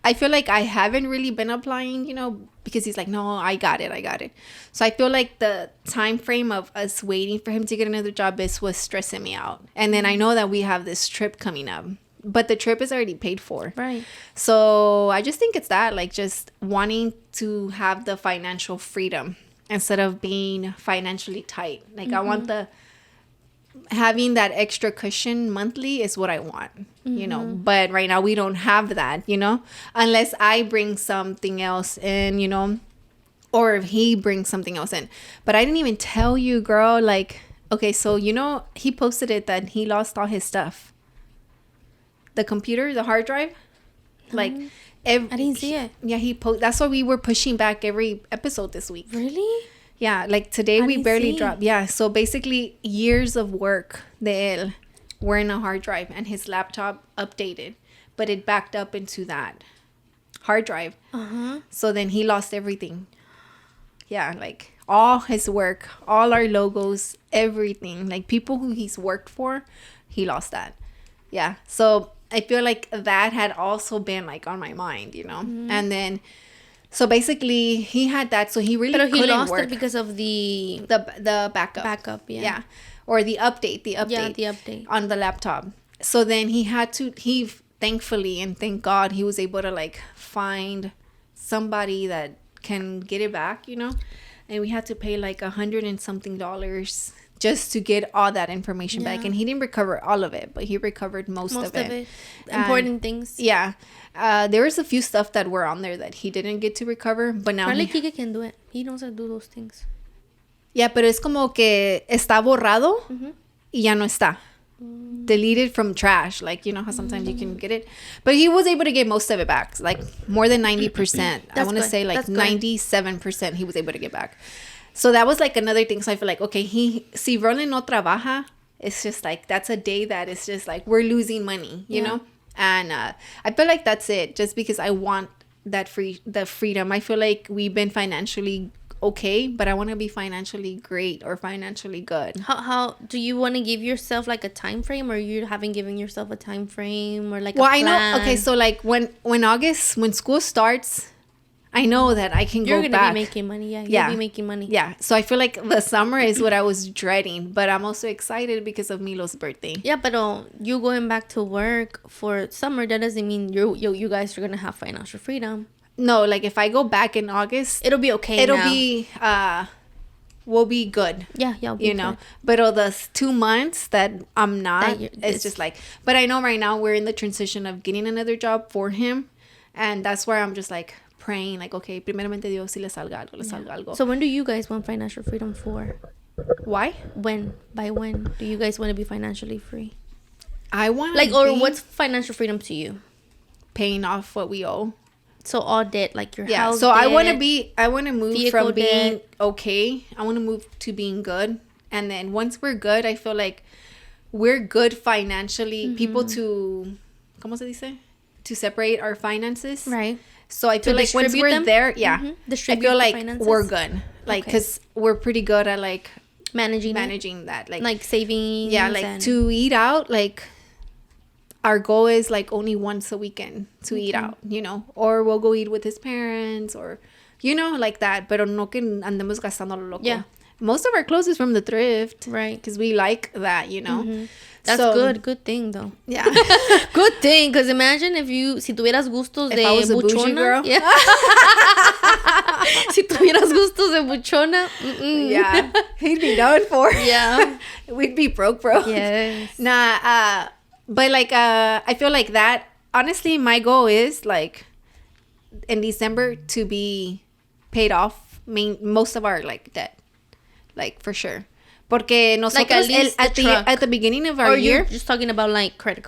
I feel like I haven't really been applying, you know, because he's like, no, I got it. So I feel like the time frame of us waiting for him to get another job was stressing me out. And then I know that we have this trip coming up, but the trip is already paid for. Right. So I just think it's that, like, just wanting to have the financial freedom instead of being financially tight. Like, I want having that extra cushion monthly is what I want, you know, but right now we don't have that, you know, unless I bring something else in, you know, or if he brings something else in. But I didn't even tell you, girl, like, okay, so, you know, he posted it that he lost all his stuff. The computer, the hard drive, like, I didn't see it. Yeah, that's why we were pushing back every episode this week. Really? Yeah, like today we barely dropped. Yeah, so basically years of work de él were in a hard drive and his laptop updated, but it backed up into that hard drive. Uh-huh. So then he lost everything. Yeah, like all his work, all our logos, everything. Like people who he's worked for, he lost that. Yeah, so I feel like that had also been like on my mind, you know, and then... So basically, he had that, so he really couldn't work. But he lost it because of the backup. Backup, yeah. Yeah. Or the update. Yeah, the update. On the laptop. So then he thankfully and thank God, he was able to, like, find somebody that can get it back, and we had to pay like $100 and something just to get all that information back. And he didn't recover all of it, but he recovered most of it. Important things. Yeah. There was a few stuff that were on there that he didn't get to recover, but now probably Kike can do it. He knows how to do those things. Yeah, pero es como que está borrado y ya no está. Deleted from trash, like how sometimes you can get it, but he was able to get most of it back, like more than 90%. I want to say like 97% he was able to get back. So that was like another thing. So I feel like, okay, si Rollie no trabaja, it's just like that's a day that it's just like we're losing money, you know. And I feel like that's it, just because I want the freedom. I feel like we've been financially okay, but I want to be financially great or financially good. How do you want to give yourself like a time frame, or you haven't given yourself a time frame, or like a plan? I know. Okay, so like when school starts, I know that I can go back. You're gonna be making money. You'll be making money. Yeah. So I feel like the summer is what I was dreading, but I'm also excited because of Milo's birthday. Yeah, but you going back to work for summer, that doesn't mean you guys are gonna have financial freedom. No, like if I go back in August, it'll be okay. Be we'll be good. Yeah, we'll be good. But the 2 months that I'm not, it's just like. But I know right now we're in the transition of getting another job for him, and that's where I'm just like praying, like, okay, primeramente Dios, si le salga algo. So when do you guys want financial freedom for? Why? By when do you guys want to be financially free? I want what's financial freedom to you? Paying off what we owe. So all debt, like your house. So debt, I want to move from being debt. Okay. I want to move to being good, and then once we're good, I feel like we're good financially. People to, ¿cómo se dice? To separate our finances, right? So I feel like once we're there, I feel like we're good, like because we're pretty good at like managing that, like saving. Yeah, like to eat out, like. Our goal is like only once a weekend to eat out, or we'll go eat with his parents, or, like that. Pero no que andemos gastando lo loco. Yeah. Most of our clothes is from the thrift. Right. Because we like that, That's good. Good thing, though. Yeah. Good thing. Because imagine si tuvieras gustos de buchona. If I was a bougie girl. Yeah. Si tuvieras gustos de buchona. Yeah. He'd be known for. Yeah. We'd be broke. Yes. Nah, but like I feel like that, honestly, my goal is like in December to be paid off most of our like debt, like for sure. Porque nosotros at the beginning of our year, you're just talking about like credit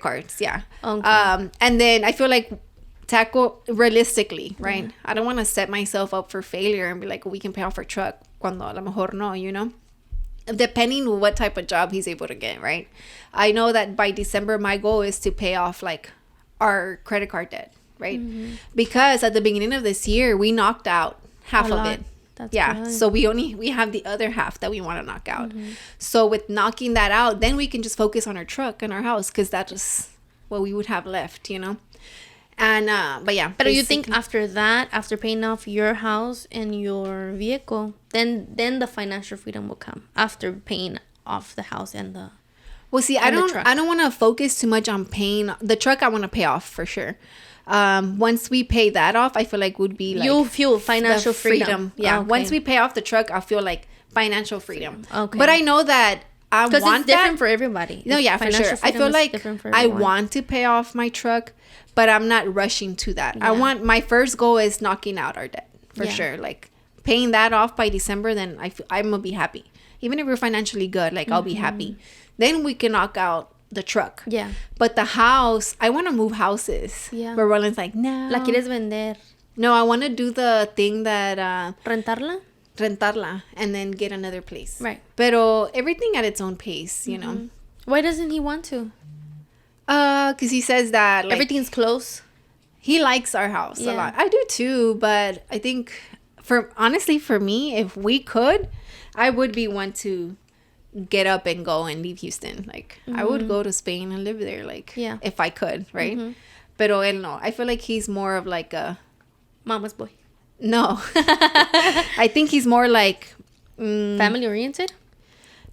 cards, yeah. Okay. And then I feel like tackle realistically, right? I don't want to set myself up for failure and be like, we can pay off our truck cuando a lo mejor no, depending on what type of job he's able to get, right? I know that by December, my goal is to pay off like our credit card debt, right? Because at the beginning of this year, we knocked out half of it. That's good. So we have the other half that we want to knock out. So with knocking that out, then we can just focus on our truck and our house, because that's just what we would have left, And but yeah. But you think after that, after paying off your house and your vehicle, then the financial freedom will come after paying off the house and the. Well, see, I don't want to focus too much on paying the truck. I want to pay off for sure. Once we pay that off, I feel like would be like you'll feel financial freedom. Yeah. Okay. Once we pay off the truck, I'll feel like financial freedom. Okay. But I know that I want that. Because it's different for everybody. No, yeah, for sure. I feel like I want to pay off my truck, but I'm not rushing to that. Yeah. My first goal is knocking out our debt for sure. Like paying that off by December, then I'm gonna be happy. Even if we're financially good, like I'll be happy. Then we can knock out the truck. Yeah. But the house, I want to move houses. Yeah. But Roland's like, no. ¿La quieres vender? No, I want to do the thing that... rentarla and then get another place. Right. Pero everything at its own pace, you know. Why doesn't he want to? Because he says that... Like, everything's close. He likes our house a lot. I do too, but I think... honestly, for me, if we could, I would be one to... get up and go and leave Houston. Like I would go to Spain and live there, like if I could, right? Pero él no. I feel like he's more of like a mama's boy. No. I think he's more like family oriented.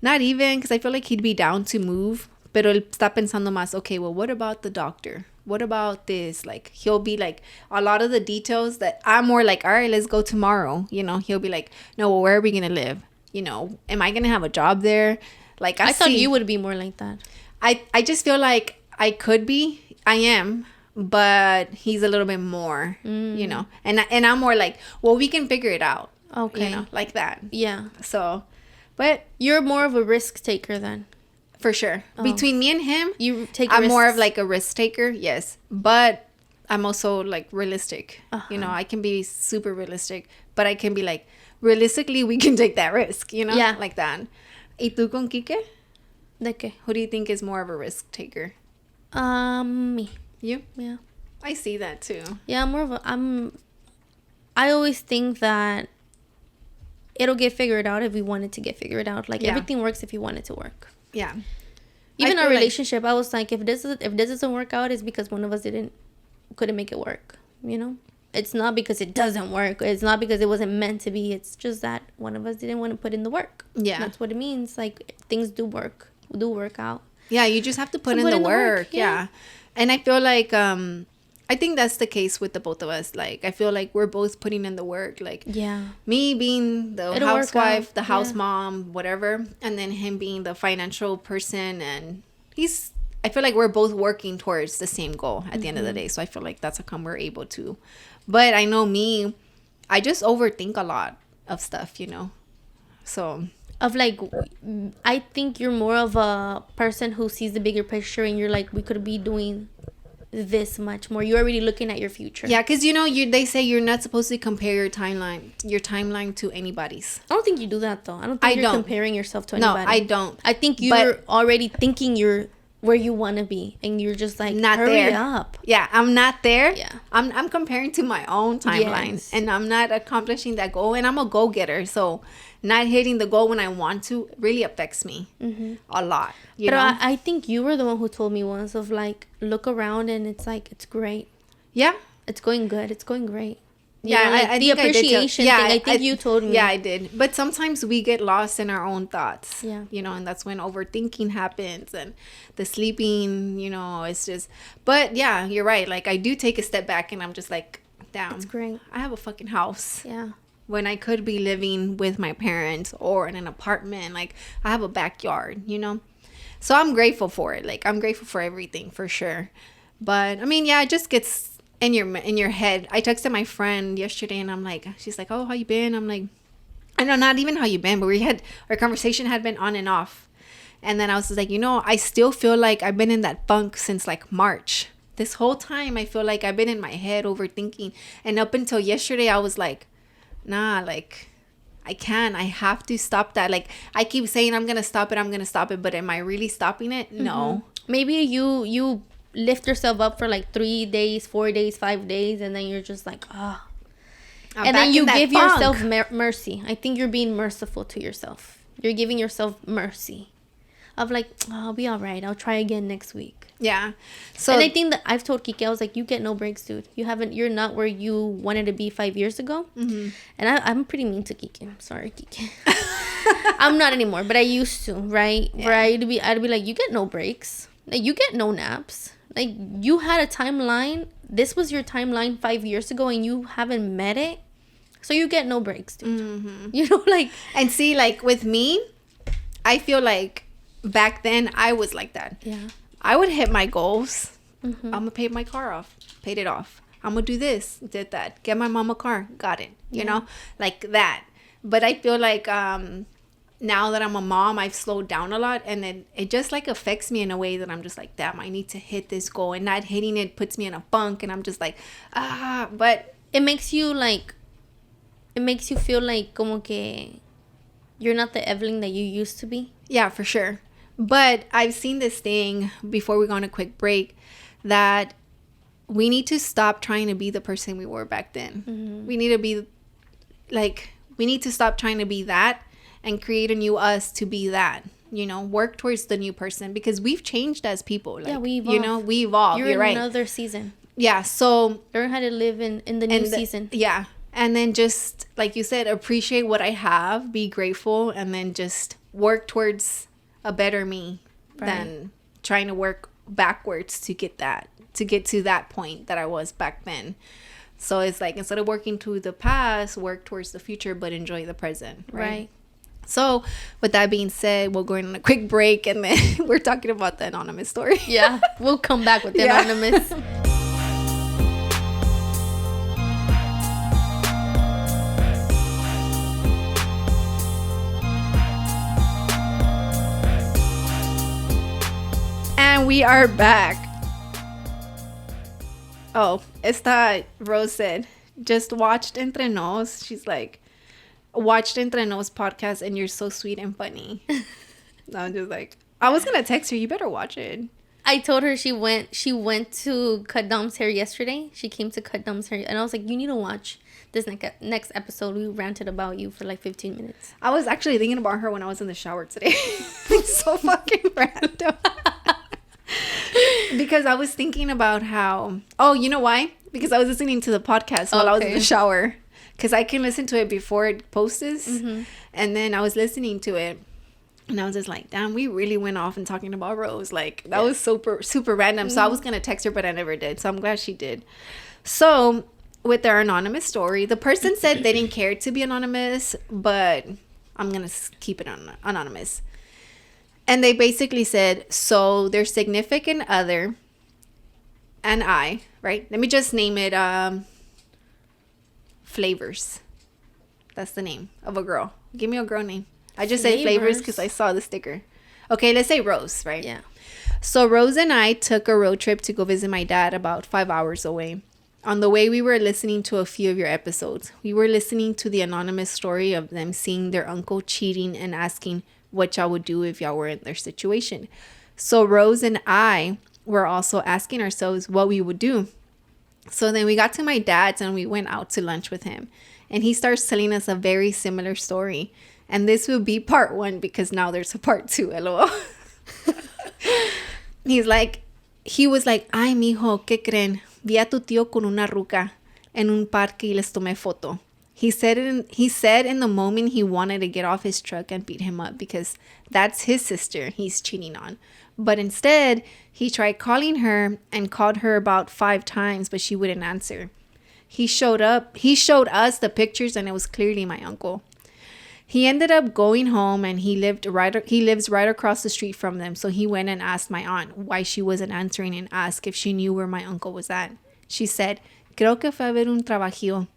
Not even, because I feel like he'd be down to move, pero él está pensando más, okay, well, what about the doctor? what about this? Like, he'll be like, a lot of the details that I'm more like, all right, let's go tomorrow. You know, he'll be like, no, well, where are we going to live? You know, am I going to have a job there? Like, I thought you would be more like that. I just feel like I could be. I am. But he's a little bit more, you know. And I'm more like, well, we can figure it out. Okay. You know, like that. Yeah. So, but you're more of a risk taker then. For sure. Oh. Between me and him, I'm more of like a risk taker, yes. But I'm also like realistic. You know, I can be super realistic, but I can be like, realistically, we can take that risk, you know? Yeah. Like that. ¿Y tú con Quique? ¿De qué? Who do you think is more of a risk taker? Me. You? Yeah. I see that too. Yeah, I always think that it'll get figured out if we want it to get figured out. Like, everything works if you want it to work. Yeah. Even our relationship, I was like, if this doesn't work out, it's because one of us couldn't make it work. You know, it's not because it doesn't work. It's not because it wasn't meant to be. It's just that one of us didn't want to put in the work. Yeah, that's what it means. Like, things do work out. Yeah, you just have to put in the work. Yeah. And I feel like I think that's the case with the both of us. Like, I feel like we're both putting in the work. Like, me being the housewife, the house mom, whatever, and then him being the financial person, and I feel like we're both working towards the same goal at the end of the day. So I feel like that's how come we're able to. But I know me, I just overthink a lot of stuff, you know. So of like, I think you're more of a person who sees the bigger picture, and you're like, we could be doing this much more. You're already looking at your future. Yeah, because you know, they say you're not supposed to compare your timeline to anybody's. I don't think you do that though. I don't think you're comparing yourself to anybody. No, I don't. I think you're already thinking you're where you want to be, and you're just like, not hurry there. up. Yeah, I'm not there. Yeah, I'm comparing to my own timeline, and I'm not accomplishing that goal. And I'm a go-getter, so not hitting the goal when I want to really affects me a lot. But I think you were the one who told me once of like, look around and it's like, it's great. Yeah, it's going good. It's going great. Yeah, like I the think appreciation thing. I think you told me. Yeah, I did. But sometimes we get lost in our own thoughts. Yeah, you know, and that's when overthinking happens, and the sleeping. You know, it's just. But yeah, you're right. Like, I do take a step back, and I'm just like, damn, it's great. I have a fucking house. Yeah. When I could be living with my parents or in an apartment, like, I have a backyard, you know? So I'm grateful for it. Like, I'm grateful for everything, for sure. But, I mean, yeah, it just gets in your head. I texted my friend yesterday, and I'm like, she's like, oh, how you been? I'm like, I know, not even how you been, but our conversation had been on and off. And then I was just like, you know, I still feel like I've been in that funk since, like, March. This whole time, I feel like I've been in my head overthinking. And up until yesterday, I was like, nah, like, I have to stop that. Like, I keep saying I'm gonna stop it, but am I really stopping it? No. Maybe you lift yourself up for like 3 days, 4 days, 5 days, and then you're just like, and then you give yourself mercy. I think you're being merciful to yourself. You're giving yourself mercy of like, I'll be all right, I'll try again next week. Yeah. So, and I think that I've told Kike, I was like, you get no breaks, dude. You're not where you wanted to be 5 years ago. And I'm pretty mean to Kike. I'm sorry, Kike. I'm not anymore, but I used to, right? Yeah. Where I'd be like, you get no breaks. Like, you get no naps. Like, you had a timeline. This was your timeline 5 years ago, and you haven't met it. So you get no breaks, dude. You know, like. And see, like, with me, I feel like back then I was like that. Yeah. I would hit my goals. I'm going to pay my car off. Paid it off. I'm going to do this. Did that. Get my mom a car. Got it. You know? Like that. But I feel like now that I'm a mom, I've slowed down a lot. And then it just like affects me in a way that I'm just like, damn, I need to hit this goal. And not hitting it puts me in a funk. And I'm just like, But it makes you feel like como que you're not the Evelyn that you used to be. Yeah, for sure. But I've seen this thing before we go on a quick break that we need to stop trying to be the person we were back then. We need to stop trying to be that and create a new us to be that. You know, work towards the new person because we've changed as people. Like, we evolve. You know, we evolve. You're right. Another season. Yeah. So learn how to live in the new season. Yeah. And then just like you said, appreciate what I have, be grateful, and then just work towards a better me than trying to work backwards to get to that point that I was back then. So it's like, instead of working to the past, work towards the future, but enjoy the present. Right. So with that being said, we'll go on a quick break, and then we're talking about the anonymous story. Yeah, we'll come back with the anonymous. And we are back. Oh, esta Rose said, just watched Entre Nos. She's like, watched Entre Nos podcast, and you're so sweet and funny. I'm just like, I was gonna text her, you better watch it. I told her she went to cut Dom's hair yesterday. She came to cut Dom's hair, and I was like, you need to watch this next episode. We ranted about you for like 15 minutes. I was actually thinking about her when I was in the shower today. It's so fucking random. Because I was thinking about how... Oh, you know why? Because I was listening to the podcast while I was in the shower. Because I can listen to it before it posts. Mm-hmm. And then I was listening to it. And I was just like, damn, we really went off and talking about Rose. Like, that was super random. Mm-hmm. So I was going to text her, but I never did. So I'm glad she did. So with their anonymous story, the person said they didn't care to be anonymous. But I'm going to keep it anonymous. And they basically said, so their significant other and I, right? Let me just name it Flavors. That's the name of a girl. Give me a girl name. I just say Flavors because I saw the sticker. Okay, let's say Rose, right? Yeah. So Rose and I took a road trip to go visit my dad about 5 hours away. On the way, we were listening to a few of your episodes. We were listening to the anonymous story of them seeing their uncle cheating and asking what y'all would do if y'all were in their situation. So Rose and I were also asking ourselves what we would do. So then we got to my dad's and we went out to lunch with him. And he starts telling us a very similar story. And this will be part 1 because now there's a part 2, LOL. He was like, ay, mijo, ¿qué creen? Vi a tu tío con una ruca en un parque y les tomé foto. He said in the moment he wanted to get off his truck and beat him up because that's his sister he's cheating on. But instead, he tried calling her and called her about 5 times, but she wouldn't answer. He showed us the pictures and it was clearly my uncle. He ended up going home and he lives right across the street from them. So he went and asked my aunt why she wasn't answering and asked if she knew where my uncle was at. She said, creo que fue a ver un trabajillo.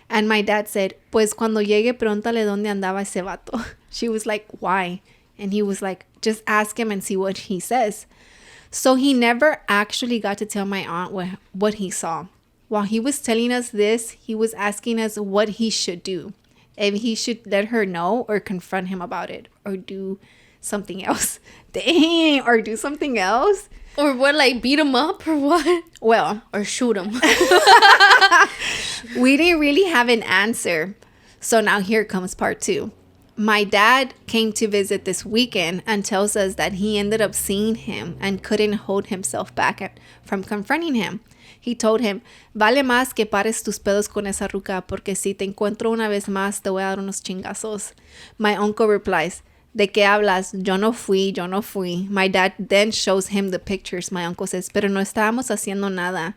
And my dad said, pues cuando llegue pregúntale dónde andaba ese vato. She was like, why? And he was like, just ask him and see what he says. So he never actually got to tell my aunt what he saw. While he was telling us this, he was asking us what he should do. If he should let her know or confront him about it or do something else. Dang, or do something else. Or what, like beat him up or what? Well, or shoot him. We didn't really have an answer. So now here comes part 2. My dad came to visit this weekend and tells us that he ended up seeing him and couldn't hold himself back from confronting him. He told him, vale más que pares tus pedos con esa ruca porque si te encuentro una vez más te voy a dar unos chingazos. My uncle replies, ¿de qué hablas? Yo no fui. My dad then shows him the pictures. My uncle says, pero no estábamos haciendo nada.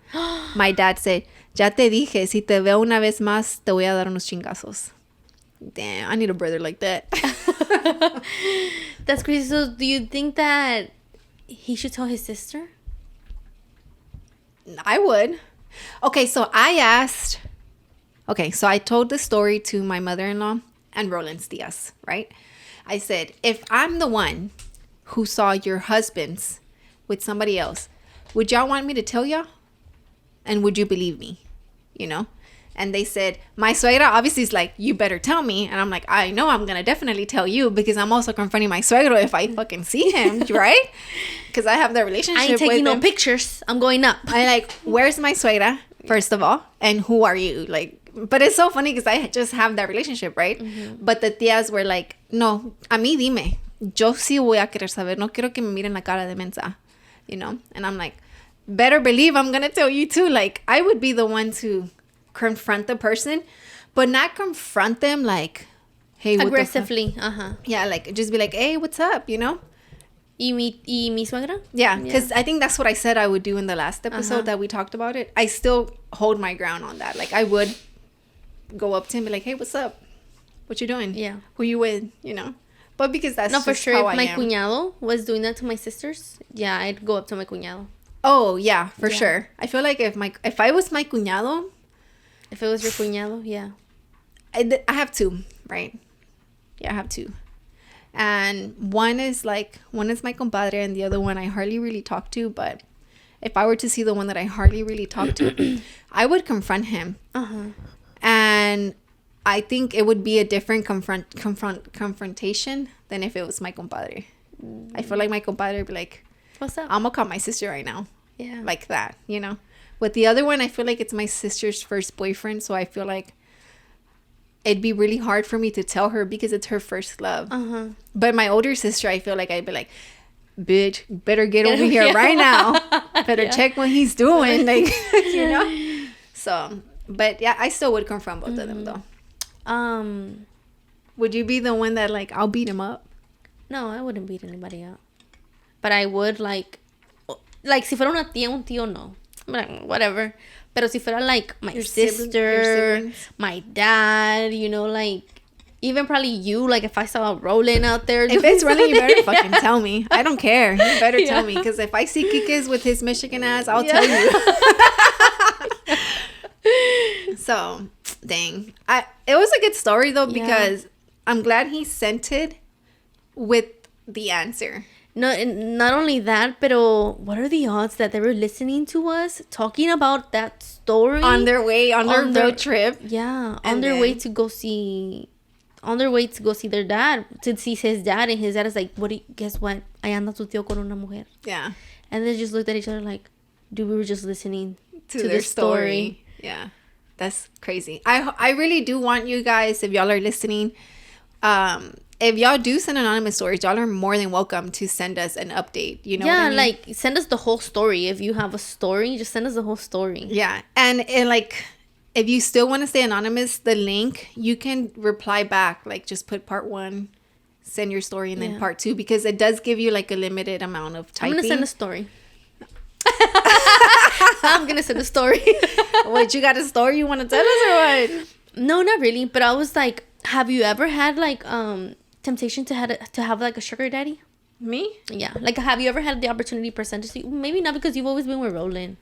My dad said, ya te dije, si te veo una vez más, te voy a dar unos chingazos. Damn, I need a brother like that. That's crazy. So do you think that he should tell his sister? I would. Okay, so I told the story to my mother-in-law and Roland's Diaz, right? I said, if I'm the one who saw your husbands with somebody else, would y'all want me to tell y'all? And would you believe me? You know? And they said, my suegra obviously is like, you better tell me. And I'm like, I know I'm going to definitely tell you because I'm also confronting my suegro if I fucking see him, right? Because I have that relationship with him. I ain't taking no pictures. I'm going up. I like, where's my suegra, first of all? And who are you? Like, but it's so funny because I just have that relationship, right? Mm-hmm. But the tías were like, no, a mí dime. Yo sí voy a querer saber. No quiero que me miren la cara de mensa, you know? And I'm like, better believe I'm going to tell you too. Like, I would be the one to confront the person, but not confront them like, hey, aggressively. Yeah, like just be like, hey, what's up, you know? mi suegra? Yeah, because I think that's what I said I would do in the last episode that we talked about it. I still hold my ground on that. Like, I would go up to him and be like, hey, what's up? What you doing? Yeah. Who you with? You know? But because that's no, for just sure. how If my I am. cuñado was doing that to my sisters, yeah, I'd go up to my cuñado. Oh, yeah, for sure. I feel like if I was my cuñado... If it was your cuñado, yeah. I have two, right? Yeah, I have two. And one is my compadre, and the other one I hardly really talk to. But if I were to see the one that I hardly really talk to, I would confront him. And I think it would be a different confrontation than if it was my compadre. I feel like my compadre would be like, what's up? I'm gonna call my sister right now. Yeah. Like that, you know? With the other one, I feel like it's my sister's first boyfriend. So I feel like it'd be really hard for me to tell her because it's her first love. But my older sister, I feel like I'd be like, bitch, better get over here right now. Better check what he's doing. Like, you know? So, but yeah, I still would confront both of them though. Would you be the one that like, I'll beat him up? No, I wouldn't beat anybody up. But I would like si fuera una tía, un tío, no. Whatever. Pero si fuera like my sister, my dad, you know, like even probably you, like if I saw Rolling out there. If it's running, you better fucking tell me. I don't care. You better tell me. Because if I see Kikis with his Michigan ass, I'll tell you. So, dang. It was a good story though, because I'm glad he sent it with the answer. No, not only that, pero what are the odds that they were listening to us talking about that story on their way on their road trip? Yeah, on their way to go see their dad, to see his dad, and his dad is like, guess what? Ahí anda tu tío con una mujer. Yeah. And they just looked at each other like, dude, we were just listening to their story. Yeah. That's crazy. I really do want you guys, if y'all are listening, if y'all do send anonymous stories, y'all are more than welcome to send us an update. You know what I mean? Like send us the whole story. If you have a story, just send us the whole story. Yeah. And like, if you still want to stay anonymous, the link, you can reply back. Like, just put part 1, send your story, and then part 2. Because it does give you like a limited amount of typing. I'm going to send a story. I'm going to send a story. What, you got a story you want to tell us or what? No, not really. But I was like, have you ever had like temptation to have like a sugar daddy? Me? Yeah. Like, have you ever had the opportunity presented to you? Maybe not, because you've always been with Roland.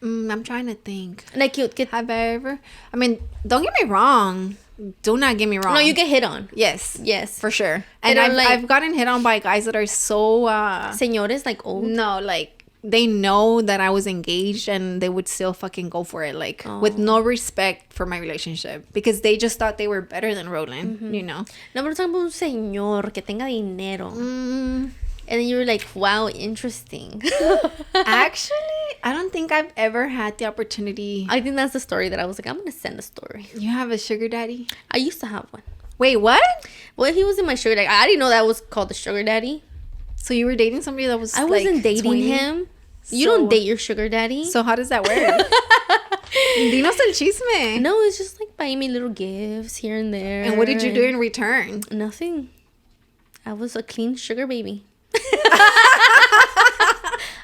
I'm trying to think. Like, have I ever? I mean, don't get me wrong. Do not get me wrong. No, you get hit on. Yes. Yes. For sure. And I've gotten hit on by guys that are so... señores, like old? No, like... They know that I was engaged and they would still fucking go for it, like with no respect for my relationship, because they just thought they were better than Roland, you know. No, pero talking about un señor que tenga dinero. And then you were like, wow, interesting. Actually, I don't think I've ever had the opportunity. I think that's the story that I was like, I'm gonna send a story. You have a sugar daddy? I used to have one. Wait, what? Well, he was in my sugar daddy. I didn't know that was called the sugar daddy. So you were dating somebody that was I wasn't dating 20? Him. You don't date your sugar daddy. So how does that work? Dinos el chisme. No, it's just like buying me little gifts here and there. And what did you do in return? Nothing. I was a clean sugar baby.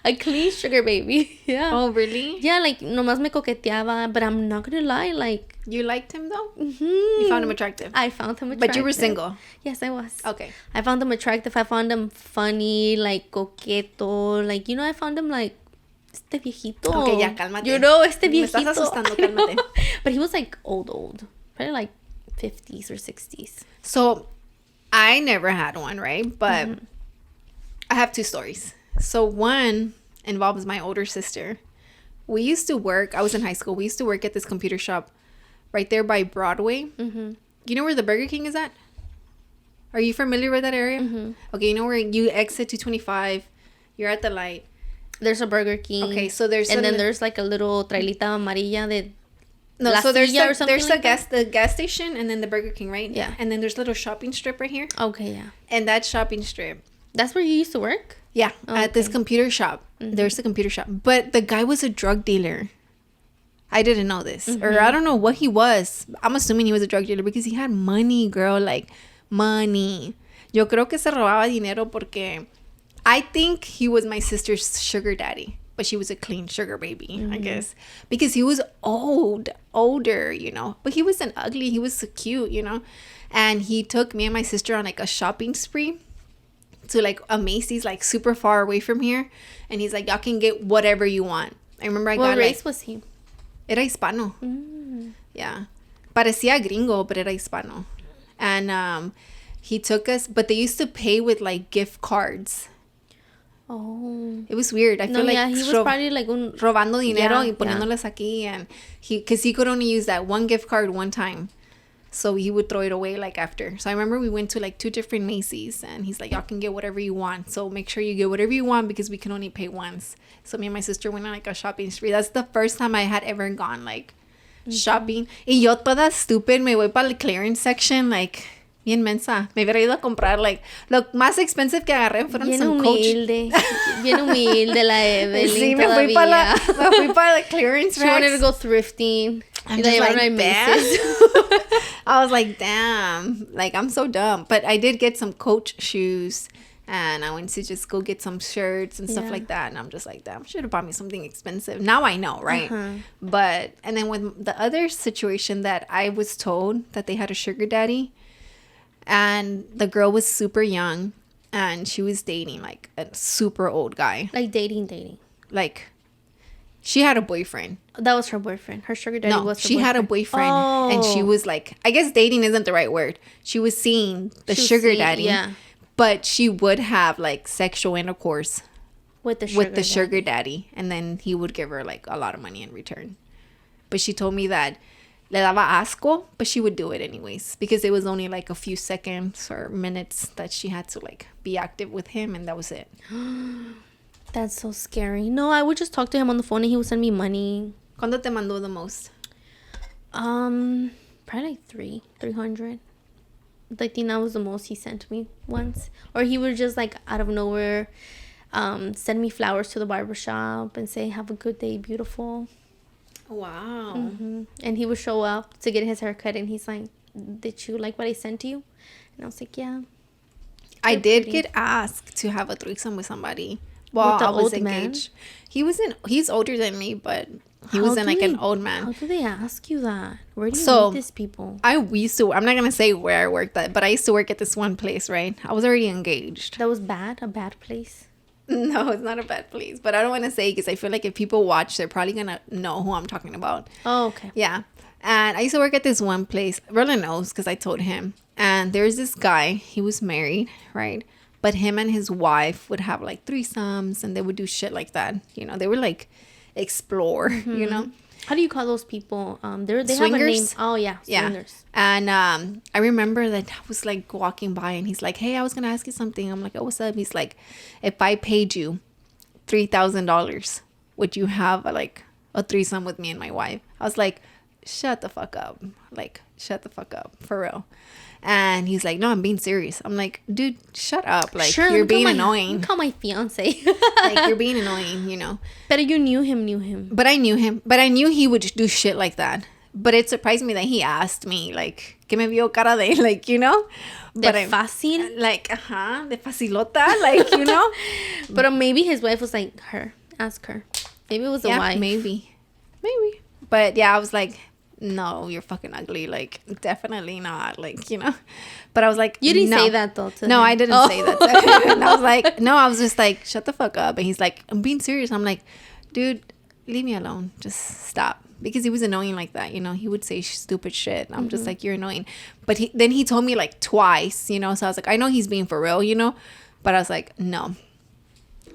A clean sugar baby. Yeah. Oh, really? Yeah, like, nomás me coqueteaba. But I'm not gonna lie, like... You liked him, though? You found him attractive? I found him attractive. But you were single? Yes, I was. Okay. I found him attractive. I found him funny, like, coqueto. Like, you know, I found him, like, este viejito. Okay, ya, cálmate. You know, este viejito. Me estás asustando, cálmate. But he was, like, old. Probably, like, 50s or 60s. So, I never had one, right? But I have 2 stories. So, one involves my older sister. We used to work, I was in high school, we used to work at this computer shop right there by Broadway. You know where the Burger King is at? Are you familiar with that area? Okay, you know where you exit 225, you're at the light. There's a Burger King. Okay, so there's... And then there's like a little trailita amarilla de... No, so there's like the gas station and then the Burger King, right? Yeah. And then there's a little shopping strip right here. Okay, yeah. And that shopping strip... That's where you used to work? Yeah, at this computer shop. There's a computer shop. But the guy was a drug dealer. I didn't know this. Or I don't know what he was. I'm assuming he was a drug dealer because he had money, girl. Like, money. Yo creo que se robaba dinero porque I think he was my sister's sugar daddy, but she was a clean sugar baby, I guess, because he was older, you know, but he wasn't ugly. He was so cute, you know, and he took me and my sister on like a shopping spree to like a Macy's, like super far away from here, and he's like, y'all can get whatever you want. I remember what got race like, was he? Era hispano. Yeah, parecía gringo, but era hispano, and he took us, but they used to pay with like gift cards. Oh, it was weird. I feel like he was probably like robando dinero y poniéndoles aquí, and because he could only use that one gift card one time, so he would throw it away like after. So I remember we went to like 2 different Macy's, and he's like, y'all can get whatever you want, so make sure you get whatever you want because we can only pay once. So me and my sister went on like a shopping spree. That's the first time I had ever gone like shopping. Y yo toda stupid me voy para el clearance section, like bien mensa. Me hubiera ido a comprar, like, lo más expensive que agarré fueron bien some humilde, Coach. bien humilde la Evelyn. Sí, me fui para la clearance She wanted to go thrifting. I'm just like, damn. I was like, damn. Like, I'm so dumb. But I did get some Coach shoes, and I went to just go get some shirts and stuff like that. And I'm just like, damn, should have bought me something expensive. Now I know, right? But, and then with the other situation that I was told that they had a sugar daddy, and the girl was super young, and she was dating like a super old guy. Like dating. Like, she had a boyfriend. That was her boyfriend. Her sugar daddy was her she had a boyfriend. Oh. And she was like, I guess dating isn't the right word. She was seeing the sugar daddy. Yeah. But she would have like sexual intercourse with the sugar daddy. And then he would give her like a lot of money in return. But she told me that le daba asco, but she would do it anyways. Because it was only like a few seconds or minutes that she had to like be active with him. And that was it. That's so scary. No, I would just talk to him on the phone and he would send me money. ¿Cuándo te mandó the most? Probably like 300. I think that was the most he sent me once. Or he would just like out of nowhere send me flowers to the barbershop and say, have a good day, beautiful. Wow. And he would show up to get his haircut and he's like, did you like what I sent you? And I was like, yeah. I did get asked to have a threesome with somebody. Well, I was engaged. Man? He's older than me, but he wasn't like an old man. How do they ask you that? Where do you meet these people? I'm not going to say where I worked at, but I used to work at this one place, right? I was already engaged. That was bad? A bad place? No, it's not a bad place. But I don't want to say because I feel like if people watch, they're probably going to know who I'm talking about. Oh, okay. Yeah. And I used to work at this one place. Rollie knows because I told him. And there's this guy. He was married, right? But him and his wife would have like threesomes and they would do shit like that. You know, they would like explore, you know. How do you call those people? They Swingers? have a name. Oh, yeah. Swingers. Yeah. And I remember that I was like walking by and he's like, hey, I was going to ask you something. I'm like, oh, what's up? He's like, if I paid you $3,000, would you have like a threesome with me and my wife? I was like, shut the fuck up. Like, shut the fuck up. For real. And he's like, no, I'm being serious. I'm like, dude, shut up. Like, sure, you're being annoying. Call my fiance. Like, you're being annoying, you know. But you knew him. But I knew him. But I knew he would do shit like that. But it surprised me that he asked me, like, que me vio cara de, like, you know. De fácil. Like, de facilota, like, you know. But maybe his wife was like, ask her. Maybe it was the wife. Maybe. But yeah, I was like, no, you're fucking ugly. Like, definitely not. Like, you know. But I was like, you didn't say that though. No, I didn't say that to him. And I was like, no, I was just like, shut the fuck up. And he's like, I'm being serious. I'm like, dude, leave me alone. Just stop. Because he was annoying like that, you know. He would say stupid shit. I'm just like, you're annoying. But then he told me like twice, you know. So I was like, I know he's being for real, you know. But I was like, no.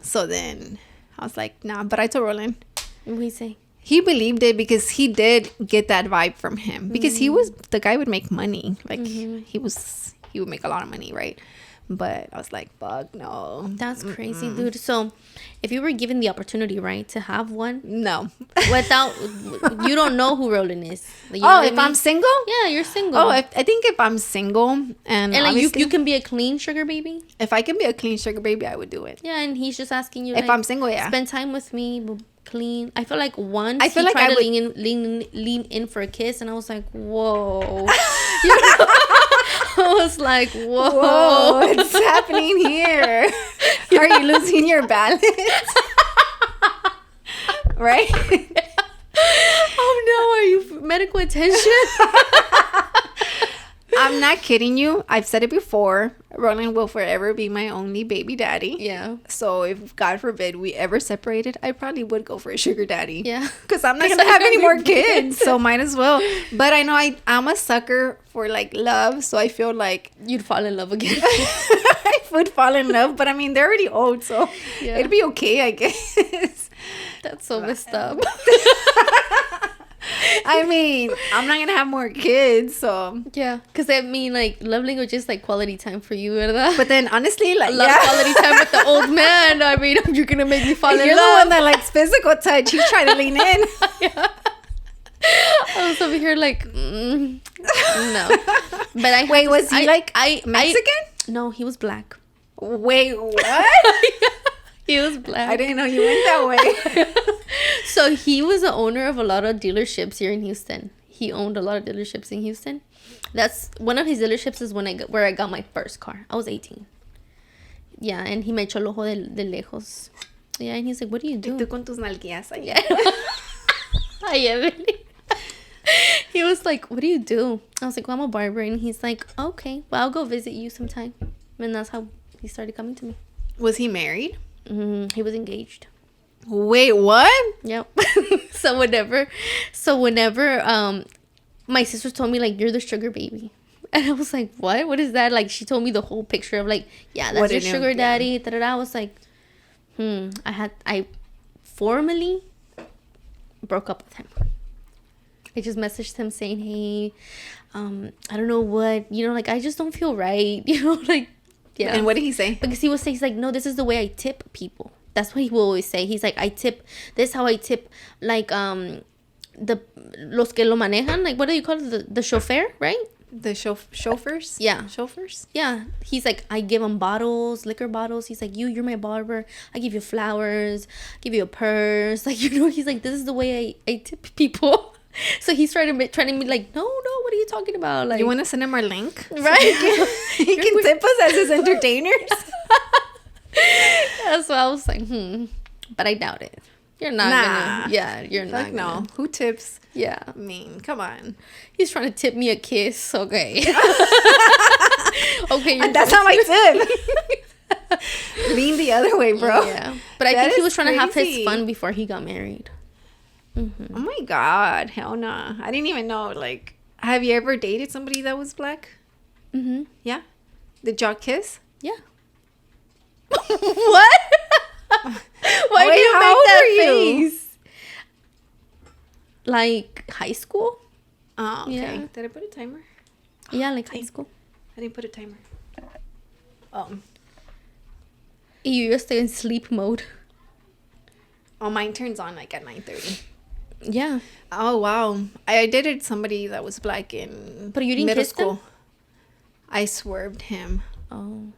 So then I was like, nah. But I told Roland. What did he say? He believed it because he did get that vibe from him. Because the guy would make money. Like, he would make a lot of money, right? But I was like, fuck, no. That's crazy, dude. So, if you were given the opportunity, right, to have one? No. Without, you don't know who Roland is. Like, if I mean? I'm single? Yeah, you're single. Oh, I think if I'm single and like you can be a clean sugar baby? If I can be a clean sugar baby, I would do it. Yeah, and he's just asking you, if I'm single, yeah. Spend time with me, but clean. I feel like once he tried to lean in for a kiss, and I was like, whoa. I was like, whoa, what's happening here? Are you losing your balance? Right? Oh no, are you medical attention? I'm not kidding you. I've said it before. Roland will forever be my only baby daddy. Yeah. So if God forbid we ever separated, I probably would go for a sugar daddy. Yeah. Because I'm not gonna have any more kids, so might as well. But I know I'm a sucker for like love, so I feel like you'd fall in love again. I would fall in love, but I mean they're already old, so it'd be okay, I guess. That's so messed up. I mean, I'm not gonna have more kids, so yeah. Because I mean, like, love language is like quality time for you, ¿verdad? But then honestly, like, quality time with the old man. I mean, you're gonna make me fall in love. You're the one that likes physical touch. You try to lean in. Yeah. I was over here like, no. But I wait, was he Mexican? No, he was black. Wait, what? He was black. I didn't know you went that way. So he was the owner of a lot of dealerships here in Houston. He owned a lot of dealerships in Houston. That's one of his dealerships is where I got my first car. I was 18. Yeah, and he me echó el ojo de lejos. Yeah, and he's like, "What do you do?" Y tú con tus nalguillas ahí. Yeah. Hi, Evelyn. He was like, "What do you do?" I was like, "Well, I'm a barber," and he's like, "Okay, well, I'll go visit you sometime." And that's how he started coming to me. Was he married? He was engaged. Wait, what? Yep. so whenever my sister told me like, "You're the sugar baby," and I was like, what is that? Like, she told me the whole picture of like, yeah, that's your sugar daddy. I was like, I formally broke up with him. I just messaged him saying, "Hey, I don't know what, like, I just don't feel right," like. Yeah. And what did he say? Because he would say, he's like, "No, this is the way I tip people." That's what he will always say. He's like, this is how I tip, like, los que lo manejan, like, what do you call it? The chauffeur, right? The chauffeurs? Yeah. Chauffeurs? Yeah. He's like, I give them bottles, liquor bottles. He's like, you're my barber. I give you flowers, give you a purse. Like, he's like, this is the way I tip people. So he's trying to be like, no, what are you talking about? Like, you want to send him our link? Right? He can tip us as his entertainers. So I was like, but I doubt it. You're not gonna. Yeah, you're not gonna. No. Who tips? Yeah. I mean, come on. He's trying to tip me a kiss. Okay. Okay. And that's not my tip. Lean the other way, bro. Yeah. But I think he was trying to have his fun before he got married. Oh my God. Hell nah. I didn't even know. Like, have you ever dated somebody that was black? Mm-hmm. Yeah. Did y'all kiss? Yeah. What? Why do you make that face? Like high school? Oh, okay. Yeah. Did I put a timer? Yeah, like high school. I didn't put a timer. You just stay in sleep mode. Oh, mine turns on like at 9:30. Yeah. Oh, wow. I dated somebody that was black in But you didn't kiss school. them? I swerved him. Oh.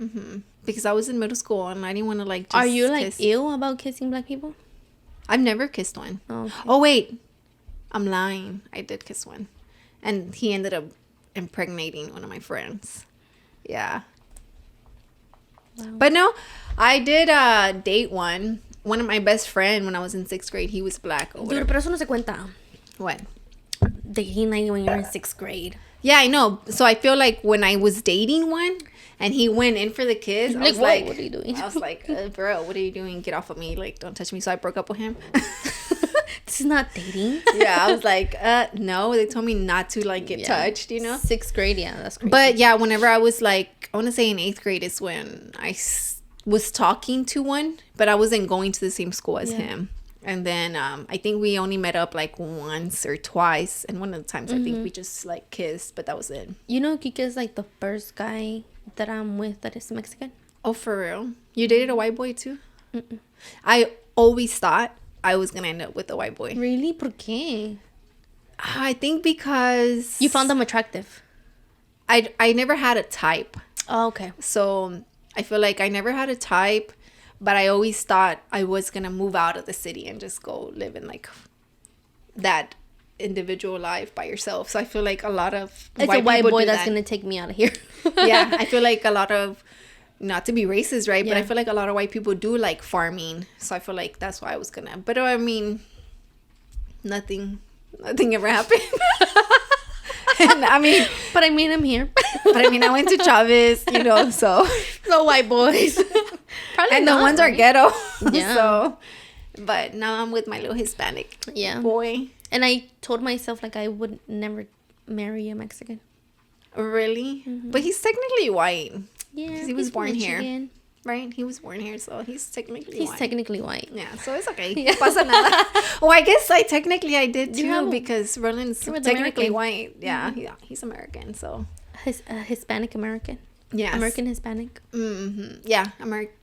Mm-hmm. Because I was in middle school and I didn't want to like just Are you like kiss. ill about kissing black people? I've never kissed one. Oh, okay. Oh, wait. I'm lying. I did kiss one. And he ended up impregnating one of my friends. Yeah. Wow. But no, I did date one. One of my best friend when I was in 6th grade, he was black. Dude, pero eso no se cuenta. What? Dating like when you're in 6th grade. Yeah, I know. So I feel like when I was dating one and he went in for the kiss, I was like, what are you doing? I was like, bro, what are you doing? Get off of me. Like, don't touch me. So I broke up with him. This is not dating. Yeah, I was like, no. They told me not to like get touched, 6th grade, yeah, that's crazy. But yeah, whenever I was like, I want to say in 8th grade is when I was talking to one, but I wasn't going to the same school as him. And then I think we only met up like once or twice. And one of the times I think we just like kissed, but that was it. You know, Kike is like the first guy that I'm with that is Mexican. Oh, for real? You dated a white boy too? Mm-mm. I always thought I was going to end up with a white boy. Really? ¿Por qué? I think because... You found them attractive. I never had a type. Oh, okay. So I feel like I never had a type, but I always thought I was going to move out of the city and just go live in like that individual life by yourself. So I feel like a lot of it's a white boy that's going to take me out of here. Yeah, I feel like a lot of not to be racist, right? Yeah. But I feel like a lot of white people do like farming. So I feel like that's why I was gonna. But I mean, nothing ever happened. And I mean, but I mean, I'm here. But I mean, I went to Chavez, you know, so. No white boys. Probably and the ones are ghetto. Yeah. So, but now I'm with my little Hispanic boy. And I told myself, like, I would never marry a Mexican. Really? Mm-hmm. But he's technically white. Yeah. Because he was born here. Right? He was born here, so he's technically white. He's technically white. Yeah, so it's okay. Yeah. Pasa nada. Well, I guess I did too, because Roland's technically white. Yeah, mm-hmm. yeah, he's American, so. Hispanic American. Yeah. American Hispanic. Mm-hmm. Yeah,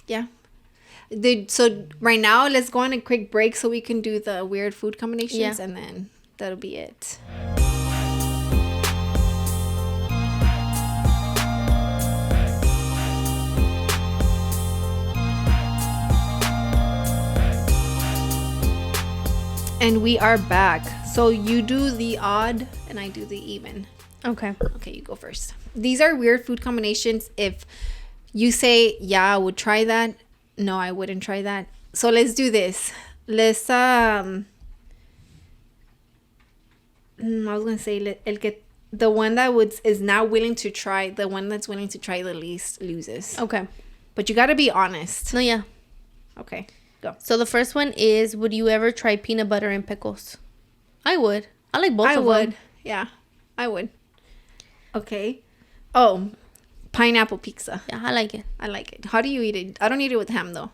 yeah. So right now, let's go on a quick break so we can do the weird food combinations, and then that'll be it. And we are back. So you do the odd and I do the even. Okay. Okay, you go first. These are weird food combinations. If you say, yeah, I would try that. No, I wouldn't try that. So let's do this. Let's, I was going to say, the one that is not willing to try, the one that's willing to try the least loses. Okay. But you got to be honest. No, yeah. Okay. Go. So the first one is, would you ever try peanut butter and pickles? I would. I like both of them. I would. Yeah, I would. Okay. Oh, pineapple pizza. Yeah, I like it. I like it. How do you eat it? I don't eat it with ham though.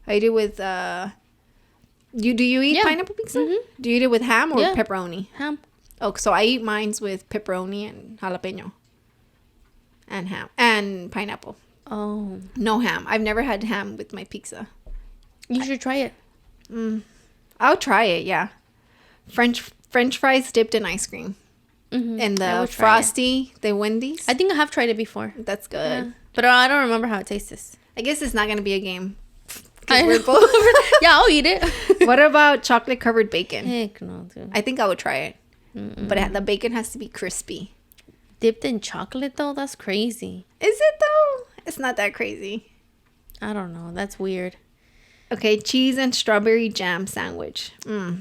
I eat it with do you eat pineapple pizza? Mm-hmm. Do you eat it with ham or pepperoni? Ham. Oh, so I eat mines with pepperoni and jalapeno. And ham and pineapple. Oh. No ham. I've never had ham with my pizza. You should try it. I'll try it, yeah. French fries dipped in ice cream. Mm-hmm. And the Frosty, the Wendy's. I think I have tried it before. That's good. Yeah. But I don't remember how it tastes. I guess it's not going to be a game. We're both. Yeah, I'll eat it. What about chocolate covered bacon? Heck no, dude. I think I would try it. Mm-mm. But the bacon has to be crispy. Dipped in chocolate, though? That's crazy. Is it, though? It's not that crazy. I don't know. That's weird. Okay, cheese and strawberry jam sandwich.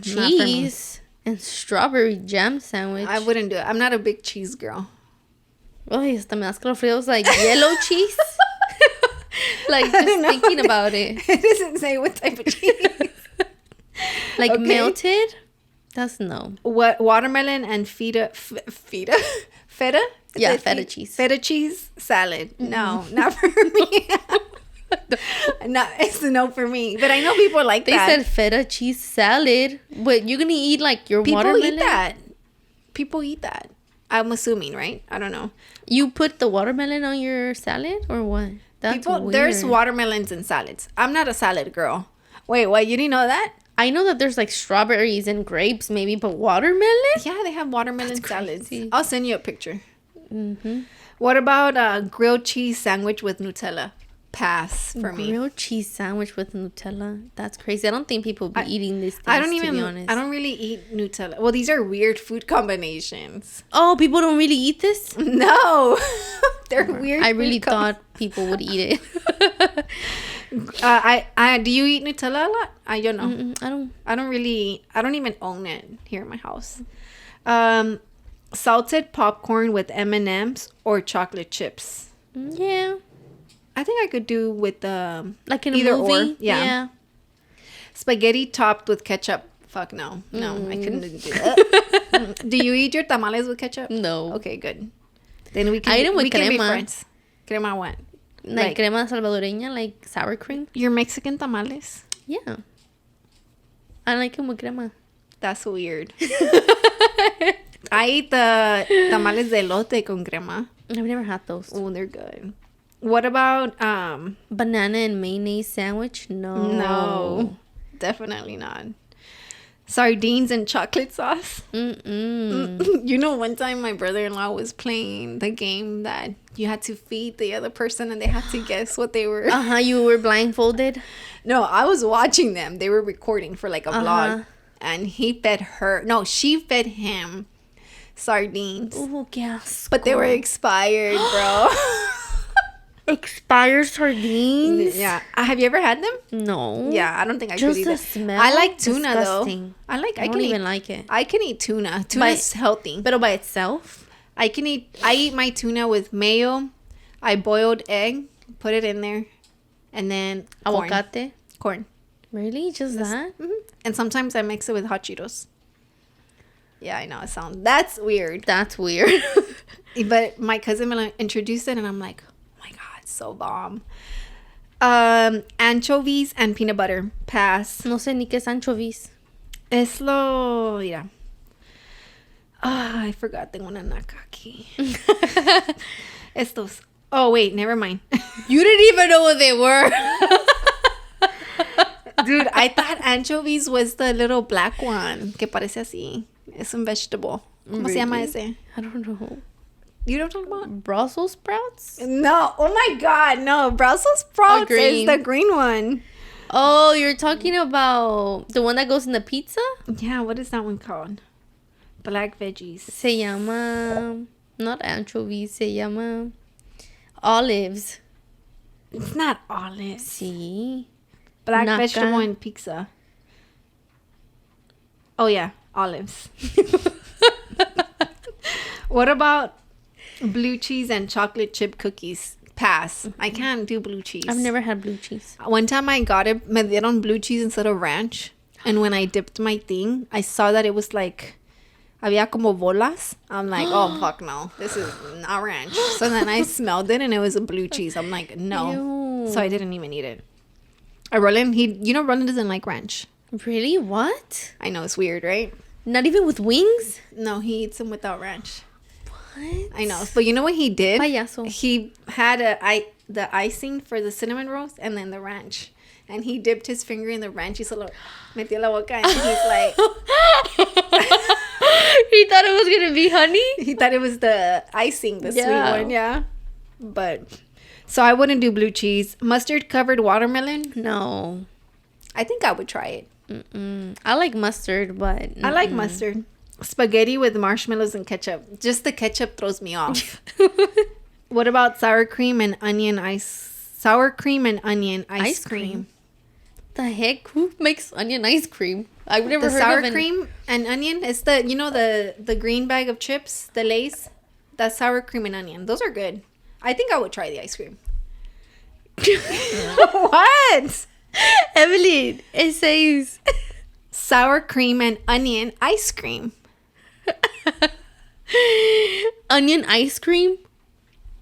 Cheese and strawberry jam sandwich. I wouldn't do it. I'm not a big cheese girl. Oh, hasta me das calofríos, like yellow cheese. Like, just thinking about it. It doesn't say what type of cheese. Like melted? That's no. What watermelon and feta? Yeah, feta cheese. Feta cheese salad. Mm-hmm. No, not for me. No, it's a no for me. But I know people like that. They said feta cheese salad. But you're gonna eat like your watermelon? People eat that. People eat that. I'm assuming, right? I don't know. You put the watermelon on your salad or what? That's weird. There's watermelons in salads. I'm not a salad girl. Wait, what? You didn't know that? I know that there's like strawberries and grapes maybe, but watermelon? Yeah, they have watermelon salads. I'll send you a picture. Mm-hmm. What about a grilled cheese sandwich with Nutella? Pass for me. Grilled cheese sandwich with Nutella? That's crazy. I don't think people be eating these things, to be honest. I don't really eat Nutella. Well, these are weird food combinations. Oh, people don't really eat this? No. They're weird. I really thought people would eat it. Do you eat Nutella a lot? I don't know. I don't. I don't even own it here in my house. Salted popcorn with M&Ms or chocolate chips. Yeah. I think I could do with like in either a movie. Or. Yeah. Spaghetti topped with ketchup. Fuck no. No, I couldn't do that. Do you eat your tamales with ketchup? No. Okay, good. Then we can I eat them with crema. Can be friends. Crema what? Like crema salvadoreña, like sour cream. Your Mexican tamales? Yeah. I like them with crema. That's weird. I eat the tamales de elote con crema. I've never had those. Oh, they're good. What about banana and mayonnaise sandwich? No, definitely not. Sardines and chocolate sauce. You know, one time my brother-in-law was playing the game that you had to feed the other person and they had to guess what they were. You were blindfolded? No, I was watching them. They were recording for like a vlog, and he fed her. No, she fed him sardines. Oh, qué asco. But they were expired, bro. Expired sardines? Yeah. Have you ever had them? No. Yeah, I don't think I Just could either. the smell? I like tuna Disgusting. though. I don't can even eat, like it. I can eat tuna. Tuna's healthy. But by itself? I eat my tuna with mayo. I boiled egg, put it in there, and then Aguacate? Corn. Really? Just that? Mm-hmm. And sometimes I mix it with hot Cheetos. Yeah, I know. That's weird. That's weird. But my cousin introduced it, and I'm like, oh my god, so bomb. Anchovies and peanut butter. Pass. No sé ni qué es anchovies. Es lo... Mira. I forgot. Tengo una naca aquí. Estos. Oh, wait. Never mind. You didn't even know what they were. Dude, I thought anchovies was the little black one. Que parece así. Es un vegetable. ¿Cómo se llama ese? I don't know. You don't talk about? Brussels sprouts? No. Oh my god. No. Brussels sprouts is the green one. Oh, you're talking about the one that goes in the pizza? Yeah. What is that one called? Black veggies. Se llama... Not anchovies. Se llama... Olives. It's not olives. Sí. Black vegetable and pizza. Oh, yeah. Olives. What about blue cheese and chocolate chip cookies? Pass. I can't do blue cheese. I've never had blue cheese. One time I got it, me dieron blue cheese instead of ranch. And when I dipped my thing, I saw that it was like... Había como bolas. I'm like, oh, fuck no. This is not ranch. So then I smelled it and it was a blue cheese. I'm like, no. Ew. So I didn't even eat it. Roland, Roland doesn't like ranch. Really? What? I know, it's weird, right? Not even with wings? No, he eats them without ranch. What? I know. But you know what he did? Payaso. He had the icing for the cinnamon rolls and then the ranch. And he dipped his finger in the ranch. He solo metió la boca and he's like... He thought it was going to be honey? He thought it was the icing, the sweet one, yeah. But... So I wouldn't do blue cheese. Mustard covered watermelon? No. I think I would try it. Mm-mm. I like mustard, but... I like mustard. Spaghetti with marshmallows and ketchup. Just the ketchup throws me off. What about sour cream and onion ice cream? The heck? Who makes onion ice cream? I've never heard sour of it. Cream and onion. It's the green bag of chips, the Lay's. That's sour cream and onion. Those are good. I think I would try the ice cream. What? Evelyn, it says sour cream and onion ice cream. Onion ice cream?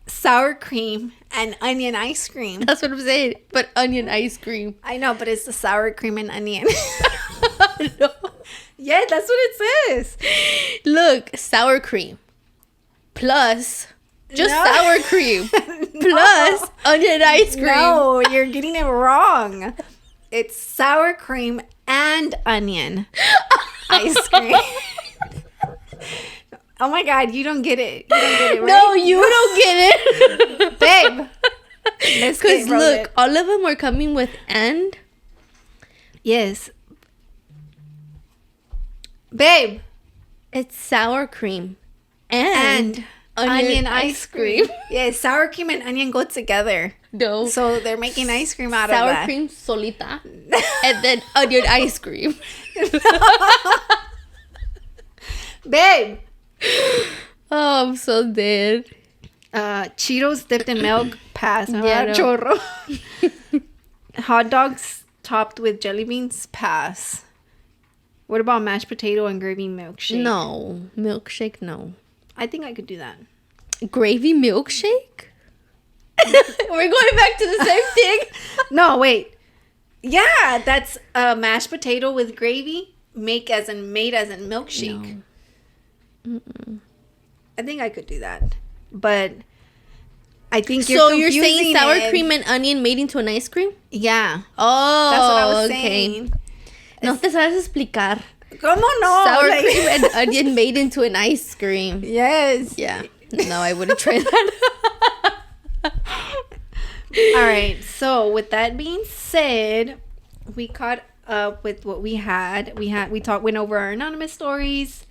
Sour cream and onion ice cream. That's what I'm saying. But onion ice cream. I know, but it's the sour cream and onion. No. Yeah, that's what it says. Look, sour cream. Plus, just No. sour cream. Plus, onion ice cream. No, you're getting it wrong. It's sour cream and onion ice cream. Oh my god, you don't get it. You don't get it, right? No, you don't get it. Babe. Because look, all of them are coming with and. Yes. Babe. It's sour cream and onion ice cream. Yes, sour cream and onion go together. No. So they're making ice cream out of sour that. cream solita. And then onion ice cream. Babe. Oh, I'm so dead. Cheetos dipped in milk. Pass. Yeah, no. Chorro. Hot dogs topped with jelly beans. Pass. What about mashed potato and gravy milkshake? No. Milkshake, no. I think I could do that. Gravy milkshake? We're going back to the same thing. No, wait. Yeah, that's mashed potato with gravy. Made as in milkshake. No. I think I could do that. But I think you're saying sour it. cream and onion made into an ice cream? Yeah. Oh, That's what I was okay. saying. No te sabes explicar. ¿Cómo no? Sour Like- cream and onion made into an ice cream. Yes. Yeah. No, I wouldn't try that. All right. So with that being said, we caught up with what we had. Went over our anonymous stories.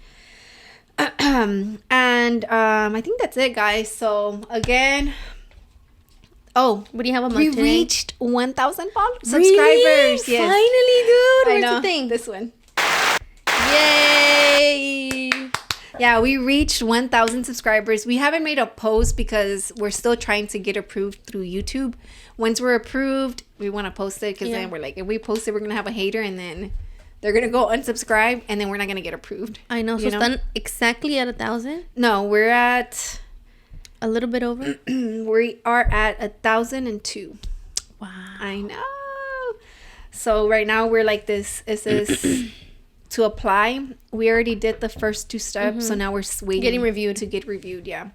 And I think that's it, guys. So again, Oh, what do you have on we today? reached 1,000 subscribers. Really? Yes. Finally, dude. Where's know. the thing? This one. Yay! Yeah, we reached 1,000 subscribers. We haven't made a post because we're still trying to get approved through YouTube. Once we're approved, we want to post it because then we're like, if we post it, we're going to have a hater and then they're going to go unsubscribe and then we're not going to get approved. I know. So it's done exactly at 1,000? No, we're at... A little bit over? We are at 1,002. Wow. I know. So right now we're like this. Is this... To apply, we already did the first 2 steps, so now we're waiting Getting reviewed to get reviewed. Yeah,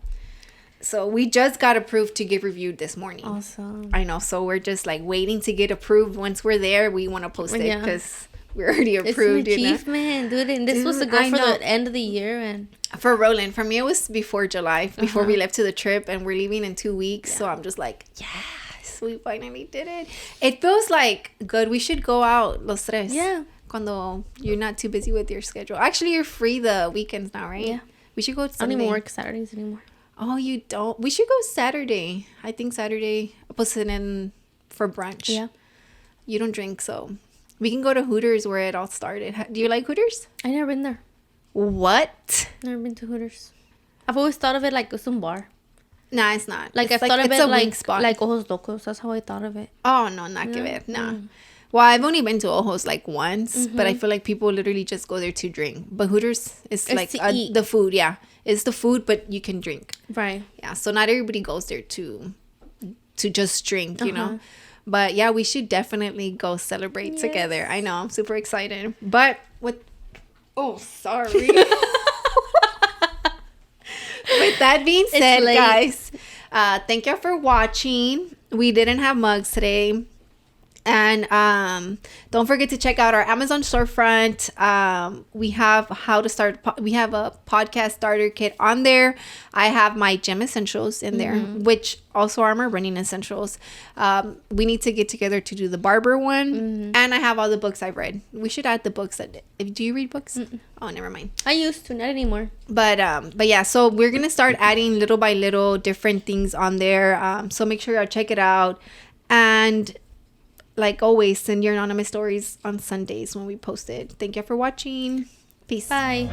so we just got approved to get reviewed this morning. Awesome. I know, so we're just like waiting to get approved. Once we're there, we want to post it because we're already approved. It's an achievement, dude. And this was to go for the end of the year. And for Roland, for me, it was before July, before we left to the trip, and we're leaving in 2 weeks. So I'm just like, yes, we finally did it. It feels like good. We should go out los tres. Yeah. Cuando you're not too busy with your schedule. Actually, you're free the weekends now, right? Yeah. We should go Sunday. I don't even work Saturdays anymore. Oh, you don't? We should go Saturday. I think Saturday. Pues in for brunch. Yeah. You don't drink, so we can go to Hooters where it all started. Do you like Hooters? I never been there. What? Never been to Hooters. I've always thought of it like it's un bar. Nah, it's not. Like I've thought of it like Ojos Locos. That's how I thought of it. Oh, no, not que ver. Nah. Well, I've only been to Ojos like once, but I feel like people literally just go there to drink. But Hooters is like the food, yeah. It's the food, but you can drink. Right. Yeah, so not everybody goes there to just drink, you know. But yeah, we should definitely go celebrate together. I know, I'm super excited. But with... Oh, sorry. With that being said, guys, thank you for watching. We didn't have mugs today. And don't forget to check out our Amazon storefront. We have we have a podcast starter kit on there. I have my gym essentials in there, which also are my running essentials. We need to get together to do the barber one. And I have all the books I've read. We should add the books. Do you read books? Oh, never mind. I used to, not anymore. But yeah, so we're gonna start adding little by little different things on there. So make sure y'all check it out. And like always, send your anonymous stories on Sundays when we post it. Thank you for watching. Peace. Bye.